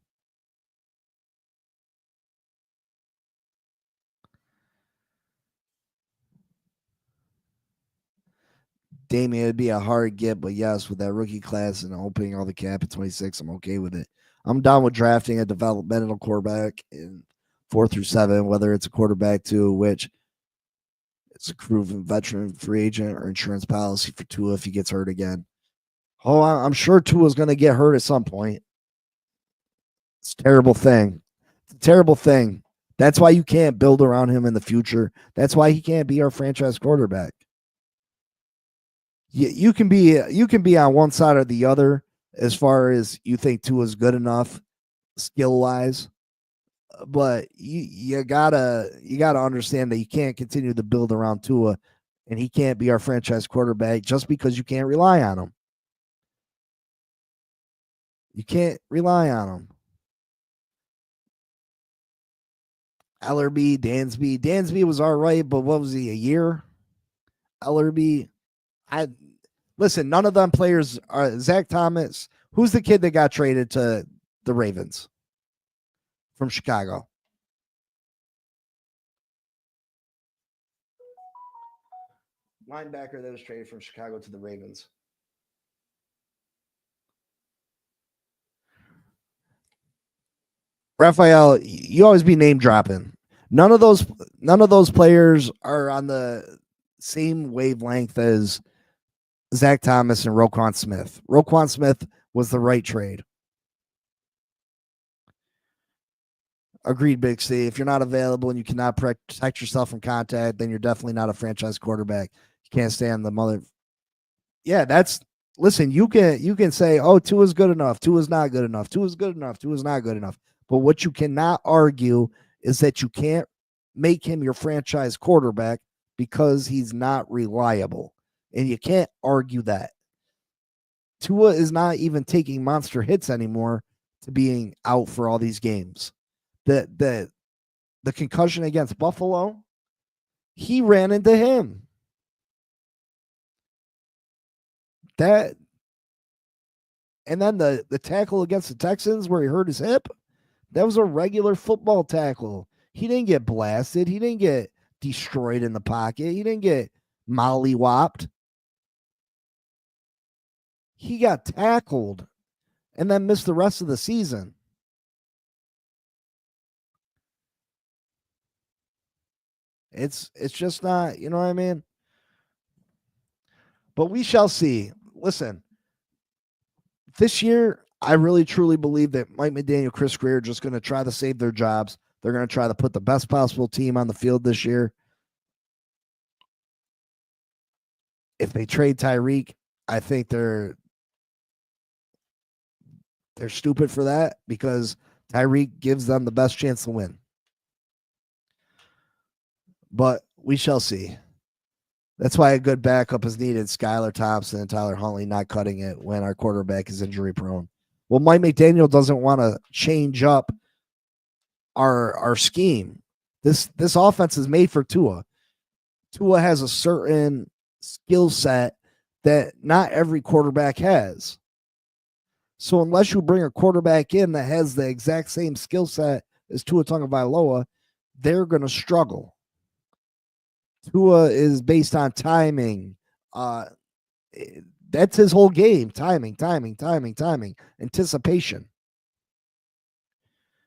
Damian, it'd be a hard get, but yes, with that rookie class and opening all the cap at 26, I'm okay with it. I'm down with drafting a developmental quarterback in 4 through 7, whether it's a quarterback 2, which it's a proven veteran free agent or insurance policy for Tua if he gets hurt again. Oh, I'm sure Tua's going to get hurt at some point. It's a terrible thing. It's a terrible thing. That's why you can't build around him in the future. That's why he can't be our franchise quarterback. You can be on one side or the other as far as you think Tua's good enough skill-wise. but you gotta understand that you can't continue to build around Tua, and he can't be our franchise quarterback just because you can't rely on him. You can't rely on him. Ellerby, Dansby was all right, but what was he, a year? Ellerby, listen, none of them players are Zach Thomas. Who's the kid that got traded to the Ravens from Chicago? Linebacker that was traded from Chicago to the Ravens. Raphael, you always be name dropping. None of those players are on the same wavelength as Zach Thomas and Roquan Smith. Roquan Smith was the right trade. Agreed, Big C. If you're not available and you cannot protect yourself from contact, then you're definitely not a franchise quarterback. You can't stand the mother. Yeah, that's listen. You can say, "Oh, Tua's good enough. Tua's not good enough. Tua's good enough. Tua's not good enough." But what you cannot argue is that you can't make him your franchise quarterback because he's not reliable, and you can't argue that. Tua is not even taking monster hits anymore to being out for all these games. The concussion against Buffalo, he ran into him. That and then the tackle against the Texans where he hurt his hip, that was a regular football tackle. He didn't get blasted. He didn't get destroyed in the pocket. He didn't get mollywopped. He got tackled and then missed the rest of the season. It's just not, you know what I mean? But we shall see. Listen, this year, I really truly believe that Mike McDaniel, Chris Greer are just going to try to save their jobs. They're going to try to put the best possible team on the field this year. If they trade Tyreek, I think they're stupid for that because Tyreek gives them the best chance to win. But we shall see. That's why a good backup is needed. Skylar Thompson and Tyler Huntley not cutting it when our quarterback is injury prone. Well, Mike McDaniel doesn't want to change up our scheme. This offense is made for Tua. Tua has a certain skill set that not every quarterback has. So unless you bring a quarterback in that has the exact same skill set as Tua Tagovailoa, they're going to struggle. Tua is based on timing. That's his whole game. Timing, anticipation.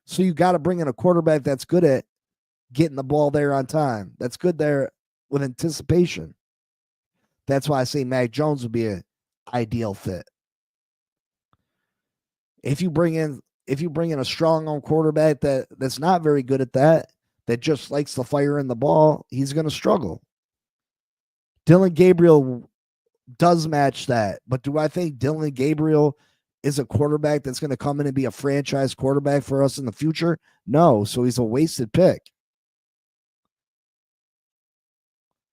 So you got to bring in a quarterback that's good at getting the ball there on time. That's good there with anticipation. That's why I say Mac Jones would be an ideal fit. If you bring in a strong on quarterback that's not very good at that just likes to fire in the ball, he's going to struggle. Dylan Gabriel does match that, but do I think Dylan Gabriel is a quarterback that's going to come in and be a franchise quarterback for us in the future? No, so he's a wasted pick.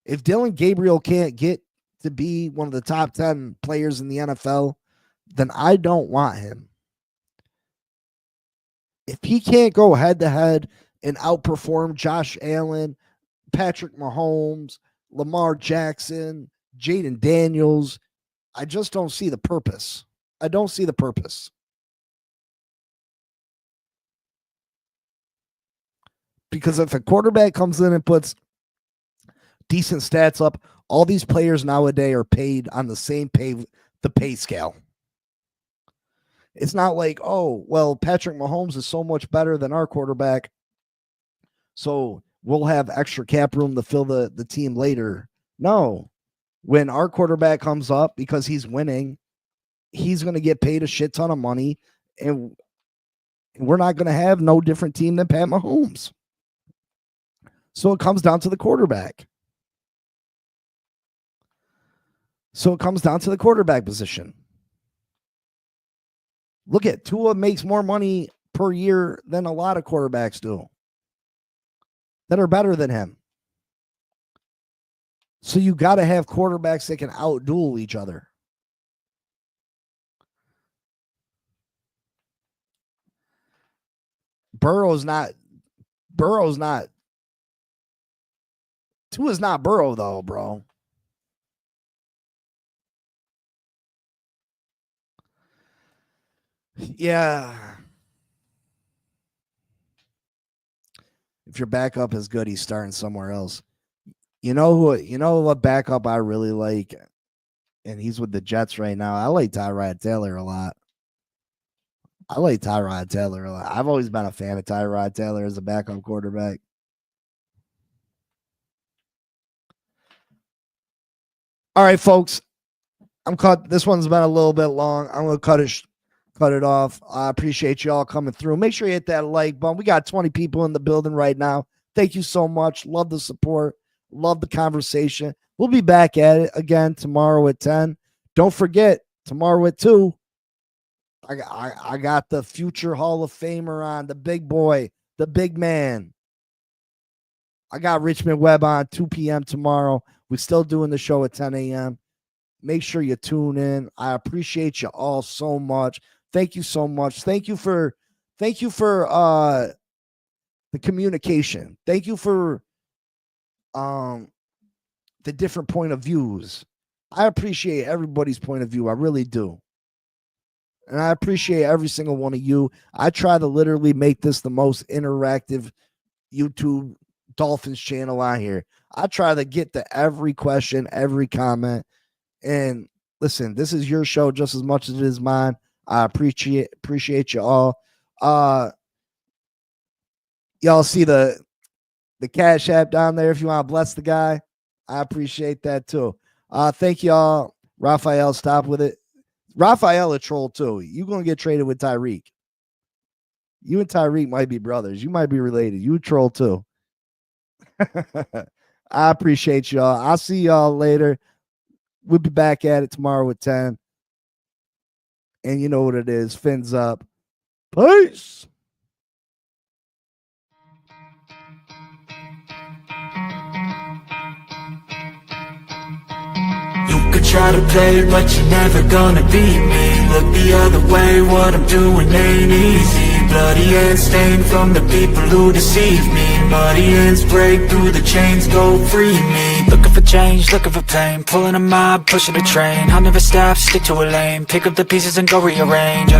If Dylan Gabriel can't get to be one of the top 10 players in the NFL, then I don't want him. If he can't go head to head and outperform Josh Allen, Patrick Mahomes, Lamar Jackson, Jaden Daniels, I just don't see the purpose. I don't see the purpose. Because if a quarterback comes in and puts decent stats up, all these players nowadays are paid on the same pay scale. It's not like, oh, well, Patrick Mahomes is so much better than our quarterback, so we'll have extra cap room to fill the team later. No. When our quarterback comes up because he's winning, he's going to get paid a shit ton of money, and we're not going to have no different team than Pat Mahomes. So it comes down to the quarterback. Position. Look at Tua makes more money per year than a lot of quarterbacks do that are better than him. So you got to have quarterbacks that can outduel each other. Tua's not Burrow though, bro. Yeah. If your backup is good, he's starting somewhere else. You know what backup I really like, and he's with the Jets right now. I like Tyrod Taylor a lot. I've always been a fan of Tyrod Taylor as a backup quarterback. All right, folks. This one's been a little bit long. I'm gonna cut it off. I appreciate you all coming through. Make sure you hit that like button. We got 20 people in the building right now. Thank you so much. Love the support. Love the conversation. We'll be back at it again tomorrow at 10. Don't forget, tomorrow at 2, I got the future Hall of Famer on, the big boy, the big man. I got Richmond Webb on 2 p.m. tomorrow. We're still doing the show at 10 a.m. Make sure you tune in. I appreciate you all so much. Thank you so much. Thank you for the communication. Thank you for the different point of views. I appreciate everybody's point of view. I really do. And I appreciate every single one of you. I try to literally make this the most interactive YouTube Dolphins channel out here. I try to get to every question, every comment. And listen, this is your show just as much as it is mine. I appreciate you all. Y'all see the Cash App down there if you want to bless the guy. I appreciate that too. Thank y'all. Raphael, stop with it. Raphael a troll too. You're going to get traded with Tyreek. You and Tyreek might be brothers. You might be related. You a troll too. I appreciate y'all. I'll see y'all later. We'll be back at it tomorrow at 10. And you know what it is. Fins up. Peace. You could try to play, but you're never gonna beat me. Look the other way, what I'm doing ain't easy. Bloody hands stained from the people who deceive me. Muddy hands break through the chains, go free me. Looking for change, looking for pain, pulling a mob, pushing a train. I'll never stop, stick to a lane, pick up the pieces and go rearrange.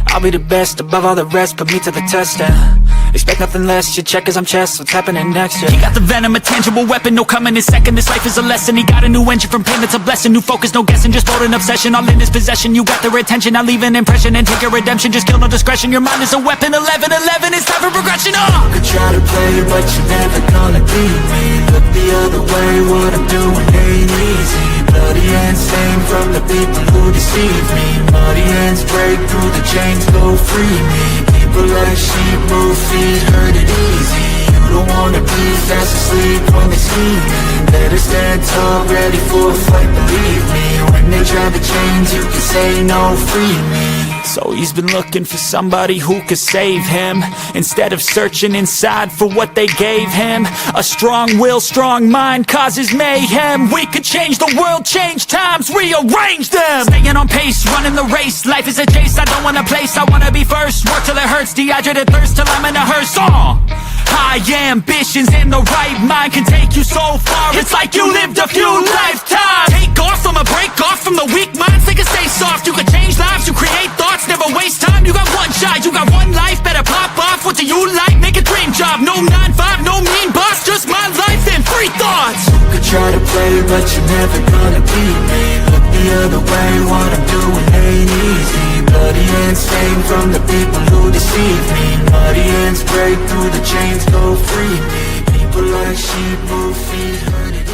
I'll be the best above all the rest, put me to the test and expect nothing less. You check as I'm chess, what's happening next? Yeah. He got the venom, a tangible weapon, no coming in second. This life is a lesson. He got a new engine from pain, that's a blessing. New focus, no guessing, just vote an obsession. All in his possession, you got their attention. I'll leave an impression and take your redemption. Just kill no discretion. Your mind is a weapon. 11-11, it's time for progression. You could try to play, but you're never gonna beat me. Look the other way, what I'm doing ain't easy. Bloody hands stained from the people who deceive me. Muddy hands break through the chains, go free me. People like sheep move feet, hurt it easy. You don't wanna be fast asleep when they scheming. Better stand tall, ready for a fight, believe me. When they try to change, you can say no, free me. So he's been looking for somebody who could save him, instead of searching inside for what they gave him. A strong will, strong mind causes mayhem. We could change the world, change times, rearrange them. Staying on pace, running the race. Life is a chase, I don't want a place. I wanna be first, work till it hurts. Dehydrated thirst till I'm in a hearse. High ambitions and the right mind can take you so far. It's like you lived a few lifetimes. Take off from a break off from the weak minds. They can stay soft. You can change lives, you create thoughts, never waste time. You got one shot, you got one life. Better pop off. What do you like? Make a dream job. No 9-5, no mean boss. Just my life and free thoughts. You could try to play, but you're never gonna beat me. Look the other way, what I'm doing ain't easy. Bloody hands stained from the people who deceive me. Muddy hands break through the chains, go free me. People like sheep move feet, hurt it.